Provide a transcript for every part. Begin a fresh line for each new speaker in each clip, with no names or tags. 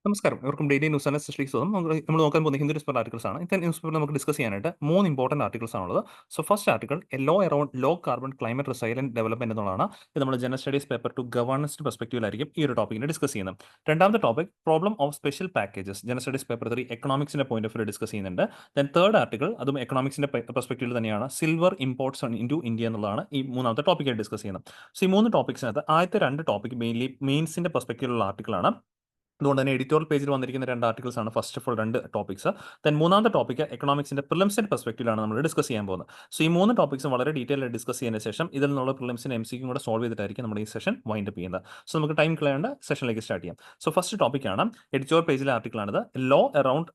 നമസ്കാരം. ഇവർക്കും daily news and specially സ്വാഗതം. നമ്മൾ നോക്കാൻ പോകുന്ന ഹിന്ദു ന്യൂസ് പേപ്പർ ആർട്ടിക്കിൾസ് ആണ്. ഇത്തരം ന്യൂസ് പേപ്പർ നമുക്ക് ഡിസ്കസ് ചെയ്യാനായിട്ട് 3 ഇമ്പോർട്ടന്റ് ആർട്ടിക്കിൾസ് ആണുള്ളത്. So first article a law around low carbon climate resilient development എന്നുള്ളതാണ്. ഇത് നമ്മൾ general studies paper two governance പെർസ്പെക്റ്റീവിലായിരിക്കും ഈ ഒരു ടോപ്പിക്കിനെ ഡിസ്കസ് ചെയ്യുന്നത്. രണ്ടാമത്തെ topic problem of special packages general studies paper 3 എക്കണോമിക്സിന്റെ പോയിന്റ് ഓഫ് വ്യൂ ഡിസ്കസ് ചെയ്യുന്നുണ്ട്. ദെൻ തേർഡ് ആർട്ടിക്കിൾ അതും എക്കണോമിക്സിന്റെ പെർസ്പെക്റ്റീവിൽ തന്നെയാണ് സിൽവർ ഇമ്പോർട്ട്സ് ഇൻടു ഇന്ത്യ എന്നുള്ളതാണ് ഈ മൂന്നാമത്തെ ടോപ്പിക്കായി ഡിസ്കസ് ചെയ്യുന്നത്. സോ ഈ മൂന്ന് ടോപ്പിക്സിനകത്ത് ആദ്യത്തെ രണ്ട് ടോപ്പിക് മെയിൻലി മെയിൻസിന്റെ പെർസ്പെക്റ്റീവിലുള്ള ആർട്ടിക്കിളാണ്. അതുകൊണ്ട് തന്നെ എഡിറ്റോറിയൽ പേജിൽ വന്നിരിക്കുന്ന രണ്ട് ആർട്ടിക്കിൾസ് ആണ് ഫസ്റ്റ് ഓഫ് ഓൾ രണ്ട് ടോപ്പിക്സ്. ദെൻ മൂന്നാമത്തെ ടോപ്പിക്ക് എക്കണോമിക്സിന്റെ പ്രിലിംസിന്റെ പെർസ്പെക്റ്റീവിലാണ് നമ്മൾ ഡിസ്കസ് ചെയ്യാൻ പോകുന്നത്. സോ ഈ മൂന്ന് ടോപ്പിക്സും വളരെ ഡീറ്റെയിൽ ആയിട്ട് ഡിസ്കസ് ചെയ്യുന്ന ശേഷം ഇതിൽ നിന്നുള്ള പ്രിലിംസിന് എംസിക്കും കൂടെ സോൾവ് ചെയ്തിട്ടായിരിക്കും നമ്മുടെ ഈ സെഷൻ വൈൻഡ് അപ്പ് ചെയ്യുന്നത്. സോ നമുക്ക് ടൈം കളയാണ്ട് സെഷനിലേക്ക് സ്റ്റാർട്ട് ചെയ്യാം. സോ ഫസ്റ്റ് ടോപ്പിക്കാണ് എഡിറ്റോറിയൽ പേജിലെ ആർട്ടിക്കിളാണിത്. Law around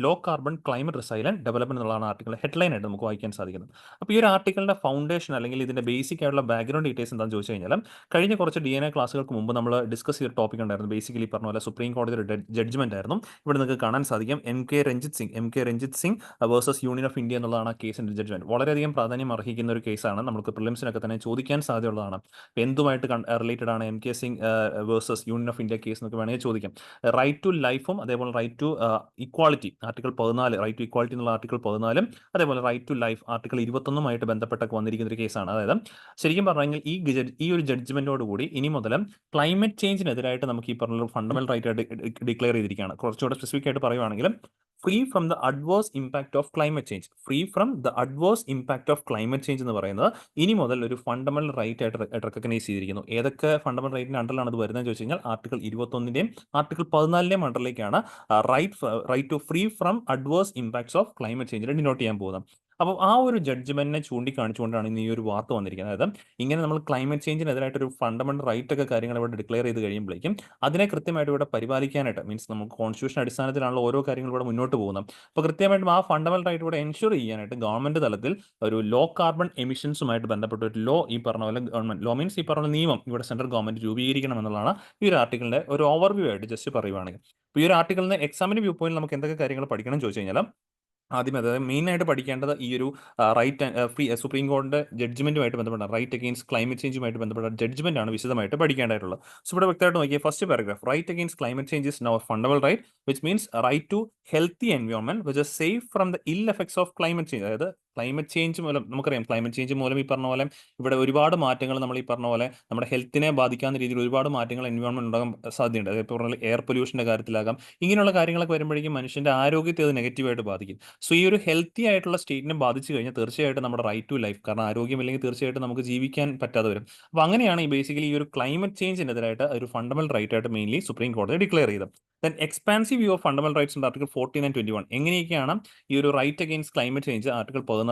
low carbon climate resilient development എന്നുള്ളതാണ് ആർട്ടിക്കിൾ ഹെഡ്ലൈൻ ആയിട്ട് നമുക്ക് വായിക്കാൻ സാധിക്കുന്നത്. അപ്പോൾ ഈ ഒരു ആർട്ടിക്കിളിന്റെ ഫൗണ്ടേഷൻ അല്ലെങ്കിൽ ഇതിന്റെ ബേസിക് ആയിട്ടുള്ള ബാക്ക്ഗ്രൗണ്ട് ഡീറ്റെയിൽസ് എന്താണെന്ന് ചോദിച്ചു കഴിഞ്ഞാൽ കഴിഞ്ഞ കുറച്ച് DNA ക്ലാസ്സുകൾക്ക് മുമ്പ് നമ്മൾ ഡിസ്കസ് ചെയ്ത ടോപ്പിക് ഉണ്ടായിരുന്നു. ബേസിക്കലി പറഞ്ഞ പോലെ സുപ്രീം കോടതിയുടെ ജഡ്ജ്മെന്റ് ആയിരുന്നു. ഇവിടെ നിങ്ങൾക്ക് കാണാൻ സാധിക്കും MK Ranjit Singh versus union of India എന്നുള്ളതാണ് ആ കേസിന്റെ ജഡ്ജ്മെന്റ്. വളരെയധികം പ്രാധാന്യം അർഹിക്കുന്ന ഒരു കേസാണ്. നമുക്ക് പ്രിലിംസിനൊക്കെ തന്നെ ചോദിക്കാൻ സാധ്യതയുള്ളതാണ്. എന്തുമായിട്ട് റിലേറ്റഡ് ആണ് MK Singh versus union of India case എന്നൊക്കെ വേണമെങ്കിൽ ചോദിക്കാം. റൈറ്റ് ടു ലൈഫും അതേപോലെ right to equality article 14 right to equality എന്നുള്ള ആർട്ടിക്കിൾ 14 അതേപോലെ റൈറ്റ് ടു ലൈഫ് ആർട്ടിക്കിൾ 21 ബന്ധപ്പെട്ടൊക്കെ വന്നിരിക്കുന്ന ഒരു കേസാണ്. അതായത് ശരിക്കും പറഞ്ഞാൽ ഈ ഒരു ജഡ്ജ്മെന്റോട് കൂടി ഇനി മുതൽ ക്ലൈമറ്റ് ചേഞ്ചിനെതിരായിട്ട് നമുക്ക് ഈ പറഞ്ഞ ഫണ്ടമെന്റൽ റൈറ്റ് ആയിട്ട് ഡിക്ലെയർ ചെയ്തിരിക്കുകയാണ്. കുറച്ചുകൂടെ സ്പെസിഫിക് ആയിട്ട് പറയുവാണെങ്കിൽ free from the adverse impact of climate change എന്ന് പറയുന്നത് ഇനി മുതൽ ഒരു ഫണ്ടമെന്റൽ റൈറ്റ് ആയിട്ട് റെക്കഗ്നൈസ് ചെയ്തിരിക്കുന്നു. ഏതൊക്കെ ഫണ്ടമെന്റൽ റൈറ്റിന്റെ അണ്ടറിലാണ് അത് വരുന്നത് ചോദിച്ചു കഴിഞ്ഞാൽ ആർട്ടിക്കിൾ 21 ആർട്ടിക്കിൾ 14 അണ്ടറിലേക്കാണ് right to free from adverse impacts of climate ചേഞ്ചിനെ ഡിനോട്ട് ചെയ്യാൻ പോകുന്നത്. അപ്പോൾ ആ ഒരു ജഡ്ജ്മെന്റിനെ ചൂണ്ടിക്കാണിച്ചുകൊണ്ടാണ് ഇന്ന് ഈ ഒരു വാർത്ത വന്നിരിക്കുന്നത്. അതായത് ഇങ്ങനെ നമ്മൾ ക്ലൈമറ്റ് ചേഞ്ചിനെതിരായിട്ടൊരു ഫണ്ടമെന്റൽ റൈറ്റ് ഒക്കെ കാര്യങ്ങൾ ഇവിടെ ഡിക്ലെയർ ചെയ്ത് കഴിയുമ്പോഴേക്കും അതിനെ കൃത്യമായിട്ട് ഇവിടെ പരിപാലിക്കാനായിട്ട് മീൻസ് നമുക്ക് കോൺസ്റ്റിറ്റ്യൂഷൻ അടിസ്ഥാനത്തിലാണല്ലോ ഓരോ കാര്യങ്ങൾ ഇവിടെ മുന്നോട്ട് പോകുന്നത്. അപ്പോൾ കൃത്യമായിട്ടും ആ ഫണ്ടമെന്റൽ റൈറ്റ് ഇവിടെ എൻഷുർ ചെയ്യാനായിട്ട് ഗവൺമെന്റ് തലത്തിൽ ഒരു ലോ കാർബൺ എമിഷൻസുമായിട്ട് ബന്ധപ്പെട്ട ഒരു ലോ ഈ പറഞ്ഞ പോലെ ഗവൺമെന്റ് ലോ മീൻസ് ഈ പറഞ്ഞ നിയമം ഇവിടെ സെൻട്രൽ ഗവൺമെന്റ് രൂപീകരിക്കണം എന്നുള്ളതാണ് ഈ ഒരു ആർട്ടിക്കിളിന്റെ ഒരു ഓവർവ്യൂ ആയിട്ട് ജസ്റ്റ് പറയുവാണെങ്കിൽ. ഈ ഒരു ആർട്ടിക്കിളിന് എക്സാമിന് വ്യൂ പോയിന്റ് നമുക്ക് എന്തൊക്കെ കാര്യങ്ങൾ പഠിക്കണം ചോദിച്ചു കഴിഞ്ഞാൽ ആദ്യം അതായത് മെയിൻ ആയിട്ട് പഠിക്കേണ്ടത് ഈ ഒരു സുപ്രീം കോടതിയുടെ ജഡ്ജ്മെന്റുമായിട്ട് ബന്ധപ്പെട്ട റൈറ്റ് അഗെയിൻസ്റ്റ് ക്ലൈമറ്റ് ചേഞ്ചുമായിട്ട് ബന്ധപ്പെട്ട ജഡ്ജ്മെന്റ് ആണ് വിശദമായിട്ട് പഠിക്കേണ്ടതായിട്ടുള്ളത്. സോ ഇവിടെ വ്യക്തമായിട്ട് നോക്കിയാൽ first paragraph right against climate change is now fundamental right which means right to healthy environment which is safe from the ill effects of climate change. അതായത് climate change മൂലം നമുക്കറിയാം climate change മൂലം ഈ പറഞ്ഞ പോലെ ഇവിടെ ഒരുപാട് മാറ്റങ്ങൾ നമ്മൾ ഈ പറഞ്ഞ പോലെ നമ്മുടെ ഹെൽത്തിനെ ബാധിക്കാവുന്ന രീതിയിൽ ഒരുപാട് മാറ്റങ്ങൾ എൻവയോൺമെന്റ് ഉണ്ടാകാൻ സാധ്യതയുണ്ട്. അതിപ്പോൾ പറഞ്ഞാൽ എയർ പൊല്യൂഷന്റെ കാര്യത്തിലാകാം. ഇങ്ങനെയുള്ള കാര്യങ്ങളൊക്കെ വരുമ്പോഴേക്കും മനുഷ്യന്റെ ആരോഗ്യത്തെ അത് നെഗറ്റീവായിട്ട് ബാധിക്കും. സോ ഈ ഒരു ഹെൽത്തി ആയിട്ടുള്ള സ്റ്റേറ്റിനെ ബാധിച്ചു കഴിഞ്ഞാൽ തീർച്ചയായിട്ടും നമ്മുടെ റൈറ്റ് ടു ലൈഫ്, കാരണം ആരോഗ്യമില്ലെങ്കിൽ തീർച്ചയായിട്ടും നമുക്ക് ജീവിക്കാൻ പറ്റാതെ വരും. അപ്പോൾ അങ്ങനെയാണ് ഈ ബേസിക്കലി ഈ ഒരു ക്ലൈമറ്റ് ചേഞ്ചിനെതിരായിട്ട് ഒരു ഫണ്ടമെന്റൽ റൈറ്റ് ആയിട്ട് മെയിൻലി സുപ്രീം കോടതി ഡിക്ലെയർ ചെയ്തത്. Then expansive view of fundamental rights ഉണ്ട് ആർട്ടിക്കിൾ 14 and 21. എങ്ങനെയൊക്കെയാണ് ഈ ഒരു right against climate change article 14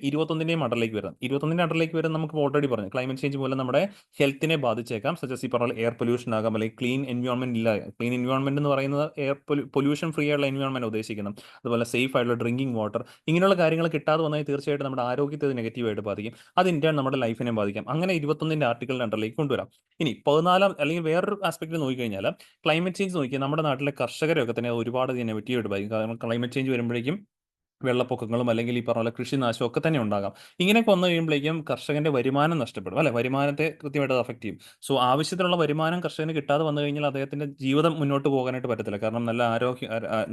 21 അണ്ടറിലേക്ക് വരുന്നത്. 21 അണ്ടറിലേക്ക് വരുന്നത് നമുക്ക് ഓൾറെഡി പറഞ്ഞു ക്ലൈമറ്റ് ചേഞ്ച് മൂലം നമ്മുടെ ഹെൽത്തിനെ ബാധിച്ചേക്കാം. സജസ് ഈ പറഞ്ഞ എയർ പൊല്യൂഷൻ ആകാം, അല്ലെങ്കിൽ ക്ലീൻ എൻവയോൺമെന്റ് ഇല്ല. ക്ലീൻ എൻവയോൺമെന്റ് എന്ന് പറയുന്നത് എയർ പൊല്യൂഷൻ ഫ്രീ ആയിട്ടുള്ള എൻവയോൺമെന്റ് ഉദ്ദേശിക്കുന്നത്. അതുപോലെ സേഫ് ആയിട്ടുള്ള ഡ്രിങ്കിങ് വാട്ടർ, ഇങ്ങനെയുള്ള കാര്യങ്ങൾ കിട്ടാതെ വന്നാൽ തീർച്ചയായിട്ടും നമ്മുടെ ആരോഗ്യത്തെ നെഗറ്റീവായിട്ട് ബാധിക്കും. അത് ഇന്ത്യ നമ്മുടെ ലൈഫിനെ ബാധിക്കാം. അങ്ങനെ 21 ആർട്ടിക്കിളിന്റെ അണ്ടറിലേക്ക് കൊണ്ടുവരാം. ഇനി 14 അല്ലെങ്കിൽ വേറൊരു ആസ്പെക്ട് നോക്കിക്കഴിഞ്ഞാൽ ക്ലൈമറ്റ് ചേഞ്ച് നോക്കിയാൽ നമ്മുടെ നാട്ടിലെ കർഷകരൊക്കെ തന്നെ ഒരുപാട് നെഗറ്റീവായിട്ട് ബാധിക്കും. കാരണം ക്ലൈമറ്റ് ചേഞ്ച് വരുമ്പോഴേക്കും വെള്ളപ്പൊക്കങ്ങളും അല്ലെങ്കിൽ ഈ പറഞ്ഞ പോലെ കൃഷിനാശവും ഒക്കെ തന്നെ ഉണ്ടാകാം. ഇങ്ങനെയൊക്കെ വന്നു കഴിയുമ്പോഴേക്കും കർഷകന്റെ വരുമാനം നഷ്ടപ്പെടും അല്ലെ, വരുമാനത്തെ കൃത്യമായിട്ട് അത് അഫക്ട് ചെയ്യും. സോ ആവശ്യത്തിനുള്ള വരുമാനം കർഷകന് കിട്ടാതെ വന്നു കഴിഞ്ഞാൽ അദ്ദേഹത്തിന്റെ ജീവിതം മുന്നോട്ട് പോകാനായിട്ട് പറ്റത്തില്ല. കാരണം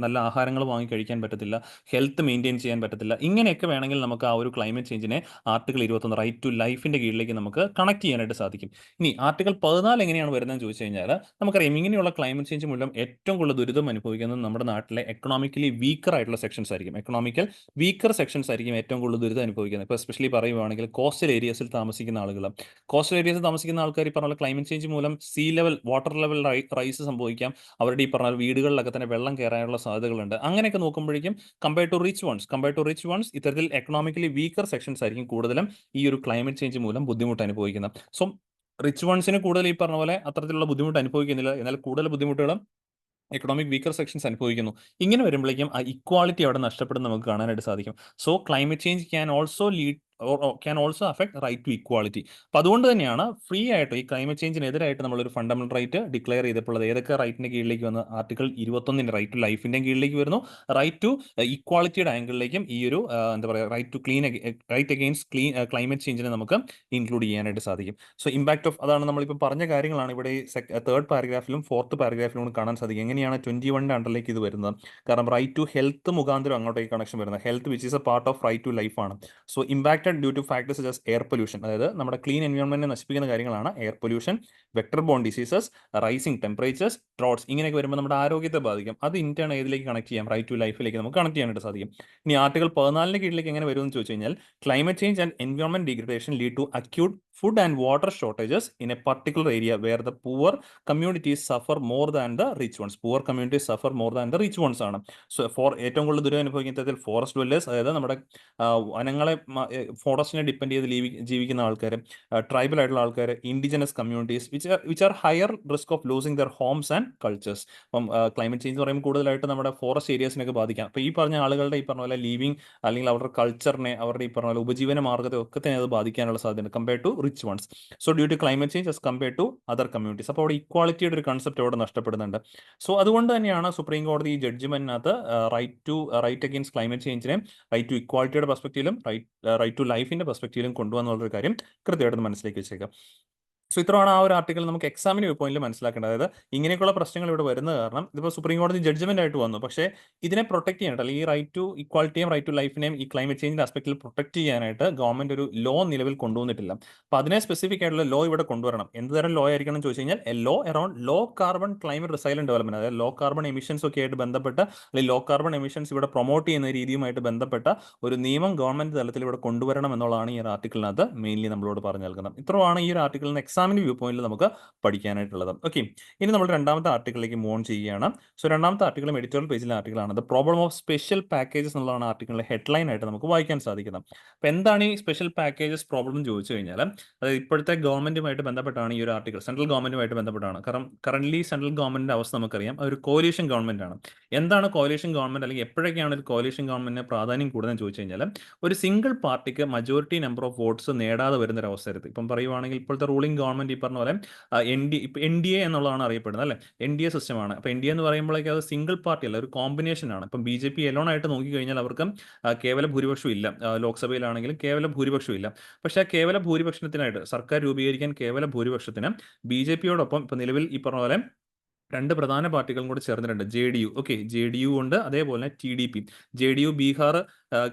നല്ല ആഹാരങ്ങൾ വാങ്ങി കഴിക്കാൻ പറ്റത്തില്ല, ഹെൽത്ത് മെയിൻറ്റെയിൻ ചെയ്യാൻ പറ്റത്തില്ല. ഇങ്ങനെയൊക്കെ വേണമെങ്കിൽ നമുക്ക് ആ ഒരു ക്ലൈമറ്റ് ചേഞ്ചിനെ ആർട്ടിക്കിൾ 21 റൈറ്റ് ടു ലൈഫിന്റെ കീഴിലേക്ക് നമുക്ക് കണക്ട് ചെയ്യാനായിട്ട് സാധിക്കും. ഇനി ആർട്ടിക്കിൾ 14 എങ്ങനെയാണ് വരുന്നതെന്ന് ചോദിച്ചു കഴിഞ്ഞാൽ നമുക്കറിയാം ഇങ്ങനെയുള്ള ക്ലൈമറ്റ് ചേഞ്ച് മൂലം ഏറ്റവും കൂടുതൽ ദുരിതം അനുഭവിക്കുന്നത് നമ്മുടെ നാട്ടിലെ എക്കണോമിക്കലി വീക്കർ ആയിട്ടുള്ള സെക്ഷൻസ് ആയിരിക്കും. വീക്കർ സെക്ഷൻസ് ആയിരിക്കും ഏറ്റവും കൂടുതൽ ദുരിതം അനുഭവിക്കുന്നത്. ഇപ്പോൾ എസ്പെഷ്യലി പറയുവാണെങ്കിൽ കോസ്റ്റൽ ഏരിയസിൽ താമസിക്കുന്ന ആൾക്കാർ ഈ പറഞ്ഞ ക്ലൈമറ്റ് ചേഞ്ച് മൂലം വാട്ടർ ലെവൽ റൈസ് സംഭവിക്കാം. അവരുടെ ഈ പറഞ്ഞ വീടുകളിലൊക്കെ തന്നെ വെള്ളം കയറാനുള്ള സാധ്യതകളുണ്ട്. അങ്ങനെയൊക്കെ നോക്കുമ്പോഴേക്കും കമ്പയർ ടു റിച്ച് വൺസ് ഇത്തരത്തിൽ എക്കണോമിക്കലി വീക്കർ സെക്ഷൻസ് ആയിരിക്കും കൂടുതലും ഈ ഒരു ക്ലൈമറ്റ് ചേഞ്ച് മൂലം ബുദ്ധിമുട്ട് അനുഭവിക്കുന്നത്. സോ റിച്ച് വൺസിന് കൂടുതൽ ഈ പറഞ്ഞ പോലെ അത്തരത്തിലുള്ള ബുദ്ധിമുട്ട് അനുഭവിക്കുന്നില്ല, എന്നാൽ കൂടുതൽ ബുദ്ധിമുട്ടുകൾ എക്കണോമിക് വീക്കർ സെക്ഷൻസ് അനുഭവിക്കുന്നു. ഇങ്ങനെ വരുമ്പോഴേക്കും ആ ഇക്വാളിറ്റി അവിടെ നഷ്ടപ്പെടുന്ന നമുക്ക് കാണാനായിട്ട് സാധിക്കും. So climate change can also lead can also affect right to equality. അപ്പോൾ അതുകൊണ്ട് തന്നെയാണ് ഫ്രീ ആയിട്ട് ഈ ക്ലൈമറ്റ് ചേഞ്ചിനെതിരായിട്ട് നമ്മളൊരു ഫണ്ടമെന്റൽ റൈറ്റ് ഡിക്ലെയർ ചെയ്തപ്പോൾ ഏതൊക്കെ റൈറ്റിന്റെ കീഴിലേക്ക് വന്ന് ആർട്ടിക്കിൾ 21 റൈറ്റ് ടു ലൈഫിന്റെ കീഴിലേക്ക് വരുന്നു, റൈറ്റ് ടു ഇക്വാളിറ്റിയുടെ ആംഗിളിലേക്കും ഈ ഒരു എന്താ പറയുക right to right against climate ചേഞ്ചിനെ നമുക്ക് ഇൻക്ലൂഡ് ചെയ്യാനായിട്ട് സാധിക്കും. സോ ഇമ്പാക്ട് ഓഫ് അതാണ് നമ്മളിപ്പോൾ പറഞ്ഞ കാര്യങ്ങളാണ് ഇവിടെ തേർഡ് പാരഗ്രാഫിലും ഫോർത്ത് പാരഗ്രാഫിലും കാണാൻ സാധിക്കും. എങ്ങനെയാണ് 21 അണ്ടറിലേക്ക് ഇത് വരുന്നത്? കാരണം റൈറ്റ് ടു ഹെൽത്ത് മുഖാന്തരം അങ്ങോട്ടേക്ക് കണക്ഷൻ വരുന്നത്. Health which is a part of right to life ആണ്. So impacted due to factors such as air pollution, അതായത് നമ്മുടെ ക്ലീൻ എൻവയോൺമെന്റിനെ നശിപ്പിക്കുന്ന കാര്യങ്ങളാണ് air pollution, vector borne diseases, rising temperatures, droughts, ഇങ്ങനെയൊക്കെ വരുമ്പോൾ നമ്മുടെ ആരോഗ്യത്തെ ബാധിക്കും. അത് ഇന്റേൺ ഏതിലേക്ക് കണക്ട് ചെയ്യാം? റൈറ്റ് ടു ലൈഫിലേക്ക് നമുക്ക് കണക്ട് ചെയ്യാനായിട്ട് സാധിക്കും. ഇനി ആർട്ടിക്കിൾ 14 കീഴിലേക്ക് എങ്ങനെ വരുമെന്ന് ചോദിച്ചു കഴിഞ്ഞാൽ climate change and environment degradation lead to acute food and water shortages in a particular area where the poor communities suffer more than the rich ones. Poor communities suffer more than the rich ones ആണ്. So ഏറ്റവും കൂടുതൽ ദുരിതം അനുഭവിക്കുന്നത് forest dwellers, അതായത് നമ്മുടെ വനങ്ങളെ ഫോറസ്റ്റിനെ depend ചെയ്ത് ജീവിക്കുന്ന ആൾക്കാർ, ട്രൈബൽ ആയിട്ടുള്ള ആൾക്കാർ, indigenous communities which are higher risk of losing there Holmes and cultures. അപ്പം ക്ലൈമറ്റ് ചേഞ്ച് പറയുമ്പോൾ കൂടുതലായിട്ട് നമ്മുടെ ഫോറസ്റ്റ് ഏരിയാസിനൊക്കെ ബാധിക്കാം. അപ്പോൾ ഈ പറഞ്ഞ ആളുകളുടെ ഈ പറഞ്ഞ പോലെ ലീവിങ് അല്ലെങ്കിൽ അവരുടെ കൾച്ചറിനെ, അവരുടെ ഈ പറഞ്ഞ പോലെ ഉപജീവന മാർഗ്ഗത്തെ ഒക്കെ തന്നെ അത് ബാധിക്കാനുള്ള സാധ്യത compared to rich ones. So due to climate change as compared to other communities. അപ്പോൾ അവിടെ ഇക്വാളിറ്റിയുടെ ഒരു കൺസെപ്റ്റ് അവിടെ നഷ്ടപ്പെടുന്നുണ്ട്. സോ അതുകൊണ്ട് തന്നെയാണ് സുപ്രീം കോടതി ഈ ജഡ്ജ്മെന്റിനകത്ത് റൈറ്റ് അഗെയിൻസ്റ്റ് ക്ലൈമറ്റ് ചേഞ്ചിനെ റൈറ്റ് ടു ഇക്വാളിറ്റിയുടെ പെർസ്പെക്റ്റീവിലും റൈറ്റ് ടു ലൈഫിന്റെ പെർസ്പെക്റ്റീവിലും കൊണ്ടുവന്നുള്ള കാര്യം കൃത്യമായിട്ട് മനസ്സിലേക്ക് വെച്ചേക്കാം. സോ ഇത്രയാണ് ആ ഒരു ആർട്ടിക്കിൾ നമുക്ക് എക്സാമിന് വ്യൂ പോയിന്റിൽ മനസ്സിലാക്കേണ്ടത്. അതായത് ഇങ്ങനെയൊക്കെയുള്ള പ്രശ്നങ്ങൾ ഇവിടെ വരുന്നത് കാരണം ഇതിപ്പോൾ സുപ്രീം കോടതി ജഡ്ജ്മെന്റ് ആയിട്ട് വന്നു, പക്ഷേ ഇതിനെ പ്രൊട്ടക്ട് ചെയ്യാനായിട്ട് അല്ലെങ്കിൽ ഈ റൈറ്റ് ടു ഇക്വാളിറ്റിയും റൈറ്റ് ടു ലൈഫിനെയും ഈ ക്ലൈമറ്റ് ചേഞ്ചിന്റെ ആസ്പെക്റ്റിൽ പ്രൊട്ടക്ട് ചെയ്യാനായിട്ട് ഗവൺമെന്റ് ഒരു ലോ നിലവിൽ കൊണ്ടുവന്നിട്ടില്ല. അപ്പോൾ അതിനെ സ്പെസിഫിക് ആയിട്ടുള്ള ലോ ഇവിടെ കൊണ്ടുവരണം. എന്ത് തരം ലോ ആയിരിക്കണം എന്ന് ചോദിച്ചു കഴിഞ്ഞാൽ a law around low carbon climate resilient development, അതായത് ലോ കാർബൺ എമിഷൻസ് ഒക്കെ ആയിട്ട് ബന്ധപ്പെട്ട അല്ലെങ്കിൽ ലോ കാർബൺ എമിഷൻസ് ഇവിടെ പ്രൊമോട്ട് ചെയ്യുന്ന രീതിയുമായിട്ട് ബന്ധപ്പെട്ട ഒരു നിയമം ഗവൺമെന്റ് തലത്തിൽ ഇവിടെ കൊണ്ടുവരണം എന്നുള്ളതാണ് ഈ ഒരു ആർട്ടിക്കിളിനകത്ത് മെയിൻലി നമ്മളോട് പറഞ്ഞു നൽകുന്നത്. ഇത്രയാണ് ഈ ഒരു ആർട്ടിക്കിളിന് എക്സാമിന് വ്യൂ പോയിന്റിൽ നമുക്ക് പഠിക്കാനായിട്ടുള്ളത്. ഓക്കെ, ഇനി നമ്മൾ രണ്ടാമത്തെ ആർട്ടിക്കിളിലേക്ക് മൂവ് ഓൺ ചെയ്യുകയാണ്. സോ രണ്ടാമത്തെ ആർട്ടിക്കിളും എഡിറ്റോറിയൽ പേജിലെ ആർട്ടിക്കിളാണ്. The problem of special packages എന്നുള്ളതാണ് ആർട്ടിക്കിളിലെ ഹെഡ്ലൈൻ ആയിട്ട് നമുക്ക് വായിക്കാൻ സാധിക്കുന്നത്. അപ്പോൾ എന്താണ് ഈ സ്പെഷ്യൽ പാക്കേജസ് പ്രോബ്ലം എന്ന് ചോദിച്ചു കഴിഞ്ഞാൽ അതായത് ഇപ്പോഴത്തെ ഗവൺമെന്റുമായിട്ട് ബന്ധപ്പെട്ടാണ് ഈ ഒരു ആർട്ടിക്കിൾ, സെൻട്രൽ ഗവൺമെന്റുമായിട്ട് ബന്ധപ്പെട്ടാണ്. കാരണം കറന്റ് സെൻട്രൽ ഗവൺമെന്റിന്റെ അവസ്ഥ നമുക്കറിയാം, ഒരു കോalition ഗവൺമെന്റ് ആണ്. എന്താണ് കോalition ഗവൺമെന്റ് അല്ലെങ്കിൽ എപ്പോഴൊക്കെയാണ് ഒരു കോalition ഗവൺമെന്റിന് പ്രാധാന്യം കൂടുതലെന്ന് ചോദിച്ചു കഴിഞ്ഞാൽ ഒരു സിംഗിൾ പാർട്ടിക്ക് മജോറിറ്റി നമ്പർ ഓഫ് വോട്ട്സ് നേടാതെ വരുന്ന ഒരു അവസരത്തിൽ, ഇപ്പം പറയുവാണെങ്കിൽ ഇപ്പോഴത്തെ റൂളിംഗ് ഗവൺമെന്റ് ഈ പറഞ്ഞ പോലെ NDA എന്നുള്ളതാണ് അറിയപ്പെടുന്നത് അല്ലേ, NDA സിസ്റ്റമാണ്. അപ്പോൾ NDA എന്ന് പറയുമ്പോഴേക്കും അത് സിംഗിൾ പാർട്ടി അല്ല, ഒരു കോമ്പിനേഷൻ ആണ്. ഇപ്പം BJP എലോൺ ആയിട്ട് നോക്കിക്കഴിഞ്ഞാൽ അവർക്ക് കേവല ഭൂരിപക്ഷം ഇല്ല, ലോക്സഭയിലാണെങ്കിലും കേവല ഭൂരിപക്ഷം ഇല്ല. പക്ഷേ ആ കേവല ഭൂരിപക്ഷത്തിനായിട്ട് സർക്കാർ രൂപീകരിക്കാൻ കേവല ഭൂരിപക്ഷത്തിന് BJPയോടൊപ്പം ഇപ്പം നിലവിൽ ഈ പറഞ്ഞ പോലെ രണ്ട് പ്രധാന പാർട്ടികളും കൂടെ ചേർന്നിട്ടുണ്ട്. JDU, ഓക്കെ, JDU ഉണ്ട്, അതേപോലെ TDP. JDU ബീഹാർ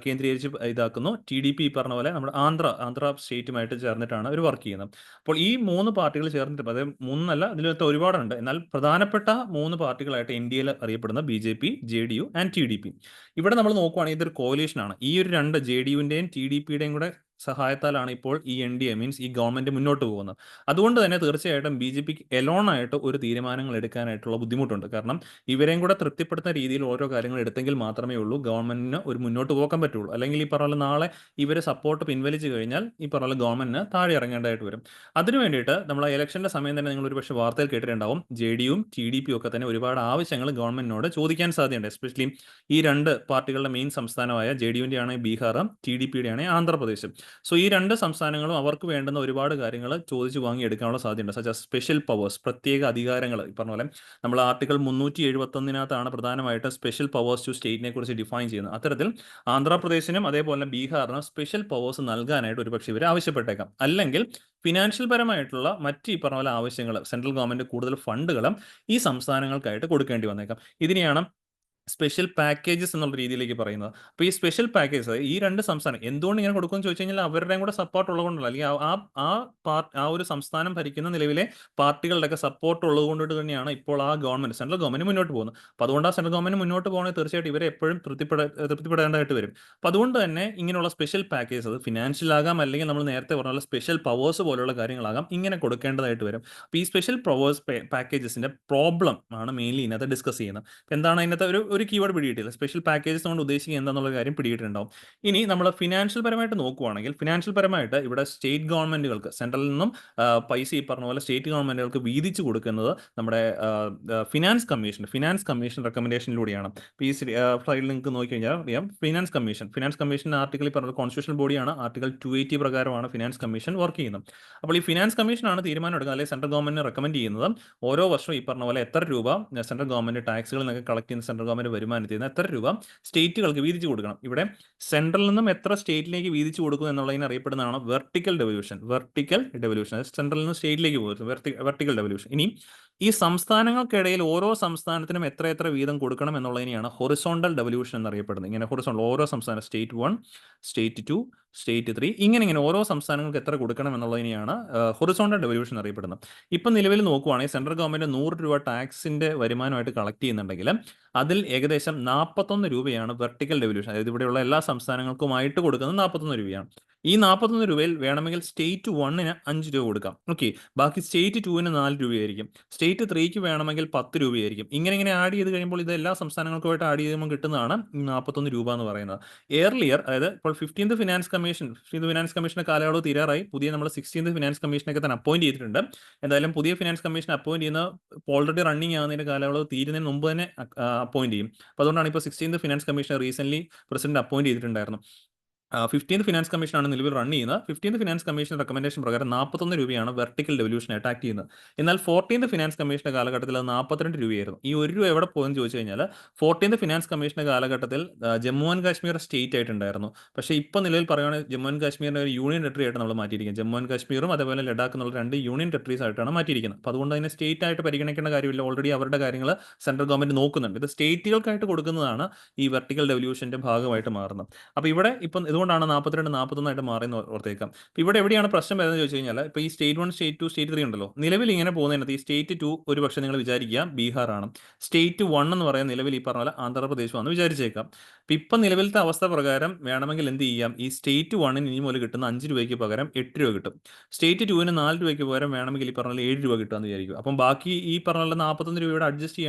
കേന്ദ്രീകരിച്ച് ഇതാക്കുന്നു. TDP ഈ പറഞ്ഞ പോലെ നമ്മുടെ ആന്ധ്ര സ്റ്റേറ്റുമായിട്ട് ചേർന്നിട്ടാണ് അവർ വർക്ക് ചെയ്യുന്നത്. അപ്പോൾ ഈ മൂന്ന് പാർട്ടികൾ ചേർന്നിട്ട്, അതായത് മൂന്നല്ല ഇതിലത്തെ ഒരുപാടുണ്ട്, എന്നാൽ പ്രധാനപ്പെട്ട മൂന്ന് പാർട്ടികളായിട്ട് ഇന്ത്യയിൽ അറിയപ്പെടുന്ന BJP, JDU ആൻഡ് TDP. ഇവിടെ നമ്മൾ നോക്കുവാണെങ്കിൽ ഇതൊരു കോalition ആണ്. ഈ ഒരു രണ്ട് JDUവിന്റെയും TDPയുടെയും കൂടെ സഹായത്താലാണ് ഇപ്പോൾ ഈ NDA മീൻസ് ഈ ഗവൺമെന്റ് മുന്നോട്ട് പോകുന്നത്. അതുകൊണ്ട് തന്നെ തീർച്ചയായിട്ടും BJPക്ക് എലോൺ ആയിട്ട് ഒരു തീരുമാനങ്ങൾ എടുക്കാനായിട്ടുള്ള ബുദ്ധിമുട്ടുണ്ട്. കാരണം ഇവരെയും കൂടെ തൃപ്തിപ്പെടുത്തുന്ന രീതിയിൽ ഓരോ കാര്യങ്ങൾ എടുത്തെങ്കിൽ മാത്രമേ ഉള്ളൂ ഗവൺമെന്റിന് ഒരു മുന്നോട്ട് പോകാൻ പറ്റുള്ളൂ. അല്ലെങ്കിൽ ഈ പറഞ്ഞ നാളെ ഇവർ സപ്പോർട്ട് പിൻവലിച്ചു കഴിഞ്ഞാൽ ഈ പറഞ്ഞ ഗവൺമെന്റിന് താഴെ ഇറങ്ങേണ്ടതായിട്ട് വരും. അതിനു വേണ്ടിയിട്ട് നമ്മൾ ഇലക്ഷന്റെ സമയം തന്നെ നിങ്ങൾ ഒരു പക്ഷേ വാർത്തയിൽ കേട്ടിട്ടുണ്ടാവും, JDUവും TDPയും ഒക്കെ തന്നെ ഒരുപാട് ആവശ്യങ്ങൾ ഗവൺമെന്റിനോട് ചോദിക്കാൻ സാധ്യതയുണ്ട്. എസ്പെഷ്യലി ഈ രണ്ട് പാർട്ടികളുടെ മെയിൻ സംസ്ഥാനമായ JDUവിന്റെ ആണ് ബീഹാർ, TDPയുടെ ആണ് ആന്ധ്രാപ്രദേശ്. സോ ഈ രണ്ട് സംസ്ഥാനങ്ങളും അവർക്ക് വേണ്ടുന്ന ഒരുപാട് കാര്യങ്ങൾ ചോദിച്ചു വാങ്ങി എടുക്കാനുള്ള സാധ്യതയുണ്ട്. സച്ച് സ്പെഷ്യൽ പവേഴ്സ്, പ്രത്യേക അധികാരങ്ങൾ. ഈ പറഞ്ഞ പോലെ നമ്മൾ ആർട്ടിക്കിൾ 371 പ്രധാനമായിട്ട് സ്പെഷ്യൽ പവേഴ്സ് ടു സ്റ്റേറ്റിനെ കുറിച്ച് ഡിഫൈൻ ചെയ്യുന്നത്. അത്തരത്തിൽ ആന്ധ്രാപ്രദേശിനും അതേപോലെ ബീഹാറിനും സ്പെഷ്യൽ പവേഴ്സ് നൽകാനായിട്ട് ഒരുപക്ഷെ ഇവർ ആവശ്യപ്പെട്ടേക്കാം. അല്ലെങ്കിൽ ഫിനാൻഷ്യൽ പരമായിട്ടുള്ള മറ്റ് ഈ പറഞ്ഞ പോലെ ആവശ്യങ്ങൾ, സെൻട്രൽ ഗവൺമെന്റ് കൂടുതൽ ഫണ്ടുകളും ഈ സംസ്ഥാനങ്ങൾക്കായിട്ട് കൊടുക്കേണ്ടി വന്നേക്കാം. ഇതിനെയാണ് സ്പെഷ്യൽ പാക്കേജസ് എന്നുള്ള രീതിയിലേക്ക് പറയുന്നത്. അപ്പോൾ ഈ സ്പെഷ്യൽ പാക്കേജസ് ഈ രണ്ട് സംസ്ഥാനം എന്തുകൊണ്ട് ഇങ്ങനെ കൊടുക്കുമെന്ന് ചോദിച്ചു കഴിഞ്ഞാൽ അവരുടെയും കൂടെ സപ്പോർട്ട് ഉള്ളതുകൊണ്ടല്ല, അല്ലെങ്കിൽ ആ ഒരു സംസ്ഥാനം ഭരിക്കുന്ന നിലവിലെ പാർട്ടികളുടെയൊക്കെ സപ്പോർട്ട് ഉള്ളതുകൊണ്ട് തന്നെയാണ് ഇപ്പോൾ ആ ഗവൺമെന്റ്, സെൻട്രൽ ഗവൺമെന്റ് മുന്നോട്ട് പോകുന്നത്. അപ്പോൾ അതുകൊണ്ട് ആ സെൻട്രൽ ഗവൺമെന്റ് മുന്നോട്ട് പോകുന്നത് തീർച്ചയായിട്ടും ഇവരെ എപ്പോഴും തൃപ്തിപ്പെടേണ്ടതായിട്ട് വരും. അപ്പോൾ അതുകൊണ്ട് തന്നെ ഇങ്ങനെയുള്ള സ്പെഷ്യൽ പാക്കേജസ്, അത് ഫിനാൻഷ്യൽ ആകാം, അല്ലെങ്കിൽ നമ്മൾ നേരത്തെ പറഞ്ഞ സ്പെഷ്യൽ പവേഴ്സ് പോലുള്ള കാര്യങ്ങളാകാം, ഇങ്ങനെ കൊടുക്കേണ്ടതായിട്ട് വരും. അപ്പോൾ ഈ സ്പെഷ്യൽ പവേഴ്സ് പാക്കേജസിന്റെ പ്രോബ്ലം ആണ് മെയിൻലി ഇതിനകത്ത് ഡിസ്കസ് ചെയ്യുന്നത്. എന്താണ് അതിനകത്ത് ഒരു കീവേഡ് പിടിയിട്ടില്ല. സ്പെഷ്യൽ പാക്കേജസ് കൊണ്ട് ഉദ്ദേശിക്കുക എന്താണെന്നുള്ള കാര്യം പിടിയിട്ടുണ്ടാവും. ഇനി നമ്മൾ ഫിനാൻഷ്യൽ പരമായിട്ട് നോക്കുവാണെങ്കിൽ ഫിനാൻഷ്യൽ പരമായിട്ട് ഇവിടെ സ്റ്റേറ്റ് ഗവൺമെന്റുകൾക്ക് സെൻട്രലിൽ നിന്നും പൈസ ഈ പറഞ്ഞ പോലെ സ്റ്റേറ്റ് ഗവൺമെന്റുകൾക്ക് വീതിച്ചു കൊടുക്കുന്നത് നമ്മുടെ ഫിനാൻസ് കമ്മീഷൻ റെക്കമെൻഡേഷനിലൂടെയാണ്. ഈ ഫയലിൽ നിങ്ങൾക്ക് നോക്കിക്കഴിഞ്ഞാൽ അറിയാം ഫിനാൻസ് കമ്മീഷൻ ആർട്ടിക്കിൾ പറഞ്ഞ കോൺസ്റ്റിറ്റ്യൂഷണൽ ബോഡിയാണ്. ആർട്ടിക്കിൾ 280 പ്രകാരമാണ് ഫിനാൻസ് കമ്മീഷൻ വർക്ക് ചെയ്യുന്നത്. അപ്പോൾ ഈ ഫിനാൻസ് കമ്മീഷനാണ് തീരുമാനം എടുക്കുന്നത്, അല്ലെങ്കിൽ സെൻട്രൽ ഗവൺമെന്റിന് റെക്കമെൻഡ് ചെയ്യുന്നത് ഓരോ വർഷവും ഈ പറഞ്ഞ പോലെ എത്ര രൂപ സെൻട്രൽ ഗവൺമെന്റ് ടാക്സുകളിൽ നിന്നൊക്കെ കളക്ട് ചെയ്യുന്ന സെൻട്രൽ ഗവൺമെന്റ് വരുമാനത്തിൽ നിന്ന് എത്ര രൂപ സ്റ്റേറ്റുകൾക്ക് വീതിച്ചു കൊടുക്കണം. ഇവിടെ സെൻട്രലിൽ നിന്നും എത്ര സ്റ്റേറ്റിലേക്ക് വീതിച്ചു കൊടുക്കും എന്നുള്ളതിന് അറിയപ്പെടുന്നതാണ് വെർട്ടിക്കൽ ഡെവല്യൂഷൻ. സെൻട്രലിൽ നിന്ന് സ്റ്റേറ്റിലേക്ക് പോകുന്നത് വെർട്ടിക്കൽ ഡെവല്യൂഷൻ. ഇനി ഈ സംസ്ഥാനങ്ങൾക്കിടയിൽ ഓരോ സംസ്ഥാനത്തിനും എത്ര എത്ര വീതം കൊടുക്കണം എന്നുള്ളതിനെയാണ് ഹൊറിസോണ്ടൽ ഡെവല്യൂഷൻ എന്നറിയപ്പെടുന്നത്. ഇങ്ങനെ ഹൊറിസോണ്ടൽ ഓരോ സംസ്ഥാനം സ്റ്റേറ്റ് 1, സ്റ്റേറ്റ് 2, സ്റ്റേറ്റ് 3 ഇങ്ങനെ ഓരോ സംസ്ഥാനങ്ങൾക്ക് എത്ര കൊടുക്കണം എന്നുള്ളതിനെയാണ് ഹൊറിസോണ്ടൽ ഡെവല്യൂഷൻ അറിയപ്പെടുന്നത്. ഇപ്പം നിലവിൽ നോക്കുവാണെങ്കിൽ സെൻട്രൽ ഗവൺമെന്റ് 100 രൂപ ടാക്സിന്റെ വരുമാനമായിട്ട് കളക്ട് ചെയ്യുന്നുണ്ടെങ്കിൽ അതിൽ ഏകദേശം 41 രൂപയാണ് വെർട്ടിക്കൽ ഡെവല്യൂഷൻ. അതായത് ഇവിടെയുള്ള എല്ലാ സംസ്ഥാനങ്ങൾക്കുമായിട്ട് കൊടുക്കുന്നത് 41 രൂപയാണ്. ഈ 41 രൂപയിൽ വേണമെങ്കിൽ സ്റ്റേറ്റ് 1ന് 5 രൂപ കൊടുക്കാം. ഓക്കെ, ബാക്കി സ്റ്റേറ്റ് 2ന് 4 രൂപയായിരിക്കും. സ്റ്റേറ്റ് 3ക്ക് വേണമെങ്കിൽ 10 രൂപയായിരിക്കും. ഇങ്ങനെ ആഡ് ചെയ്ത് കഴിയുമ്പോൾ ഇത് എല്ലാ സംസ്ഥാനങ്ങൾക്കുമായിട്ട് ആഡ് ചെയ്യുമ്പോൾ കിട്ടുന്നതാണ് ഈ 41 രൂപ എന്ന് പറയുന്നത്. ഏർലിയർ, അതായത് ഇപ്പോൾ 15th ഫിനാൻസ് കമ്മീഷന്റെ കാലയളവ് തീരാറായി. പുതിയ നമ്മൾ 16th ഫിനാൻസ് കമ്മീഷനൊക്കെ തന്നെ അപ്പോയിന്റ് ചെയ്തിട്ടുണ്ട്. എന്തായാലും പുതിയ ഫിനാൻസ് കമ്മീഷൻ അപ്പോയിന്റ് ചെയ്യുന്ന ഓൾറെഡി റണ്ണിങ് ആവുന്നതിന്റെ കാലയളവ് തീരുന്നതിന് മുമ്പ് തന്നെ അപ്പോയിന്റ് ചെയ്യും. അപ്പോൾ അതുകൊണ്ടാണ് ഇപ്പോൾ 16th finance commission recent president appoint ചെയ്തിട്ടുണ്ടായിരുന്നു. 15th ഫിനാൻസ് കമ്മീഷനാണ് നിലവിൽ റൺ ചെയ്യുന്നത്. 15th ഫിനാൻസ് കമ്മീഷൻ റെക്കമെൻഡേഷൻ പ്രകാരം 41 രൂപയാണ് വെർട്ടിക്കൽ ഡെവല്യൂഷനായിട്ട് ആക്ട് ചെയ്യുന്നത്. എന്നാൽ 14th ഫിനാൻസ് കമ്മീഷന്റെ കാലഘട്ടത്തിൽ അത് 42 രൂപയായിരുന്നു. ഈ 1 രൂപ എവിടെ പോകുമെന്ന് ചോദിച്ചു കഴിഞ്ഞാൽ 14th ഫിനാൻസ് കമ്മീഷന്റെ കാലഘട്ടത്തിൽ ജമ്മു ആൻഡ് കാശ്മീർ സ്റ്റേറ്റ് ആയിട്ടുണ്ടായിരുന്നു. പക്ഷേ ഇപ്പോൾ നിലവിൽ പറയുകയാണെങ്കിൽ ജമ്മു ആൻഡ് കാശ്മീരിനെ ഒരു യൂണിയൻ ടെറിട്ടറി ആയിട്ട് നമ്മൾ മാറ്റിയിരിക്കുന്നത്. ജമ്മു ആൻഡ് കാശ്മീറും അതേപോലെ ലഡാക്ക് എന്നുള്ള 2 യൂണിയൻ ടെറിട്ടറീസ് ആയിട്ടാണ് മാറ്റിയിരിക്കുന്നത്. അപ്പോൾ അതുകൊണ്ട് അതിനെ സ്റ്റേറ്റ് ആയിട്ട് പരിഗണിക്കേണ്ട കാര്യമില്ല. ഓൾറെഡി അവരുടെ കാര്യങ്ങൾ സെൻട്രൽ ഗവൺമെന്റ് നോക്കുന്നുണ്ട്. ഇത് സ്റ്റേറ്റുകൾക്കായിട്ട് കൊടുക്കുന്നതാണ് ഈ വെർട്ടിക്കൽ ഡെവല്യൂഷന്റെ ഭാഗമായിട്ട് മാറുന്നത്. അപ്പോൾ ഇവിടെ ഇപ്പം ഇതുകൊണ്ടാണ് 42, 41 മാറിയെന്ന് ഓർത്തേക്കാം. അപ്പോൾ ഇവിടെ എവിടെയാണ് പ്രശ്നം വരുന്നത് ചോദിച്ചു കഴിഞ്ഞാൽ ഇപ്പോൾ ഈ സ്റ്റേറ്റ് 1, സ്റ്റേറ്റ് 2, സ്റ്റേറ്റ് 3 ഉണ്ടല്ലോ. നിലവിൽ ഇങ്ങനെ പോകുന്നതിനകത്ത് ഈ സ്റ്റേറ്റ് 2 ഒരു പക്ഷേ നിങ്ങൾ വിചാരിക്കുക ബീഹാറാണ്. സ്റ്റേറ്റ് 1 എന്ന് പറയുന്ന നിലവിൽ ഈ പറഞ്ഞ പോലെ ആന്ധ്രാപ്രദേശ് വിചാരിച്ചേക്കാം. അപ്പോൾ ഇപ്പം നിലവിലത്തെ അവസ്ഥ പ്രകാരം വേണമെങ്കിൽ എന്ത് ചെയ്യാം, ഈ സ്റ്റേറ്റ് 1ന് ഇനി മുതൽ കിട്ടുന്ന 5 രൂപയ്ക്ക് പകരം 8 രൂപ കിട്ടും. സ്റ്റേറ്റ് 2ന് 4 രൂപയ്ക്ക് പകരം വേണമെങ്കിൽ ഈ പറഞ്ഞ 7 രൂപ കിട്ടുമെന്ന് വിചാരിക്കും. അപ്പം ബാക്കി ഈ പറഞ്ഞ 41 രൂപയുടെ അഡ്ജസ്റ്റ്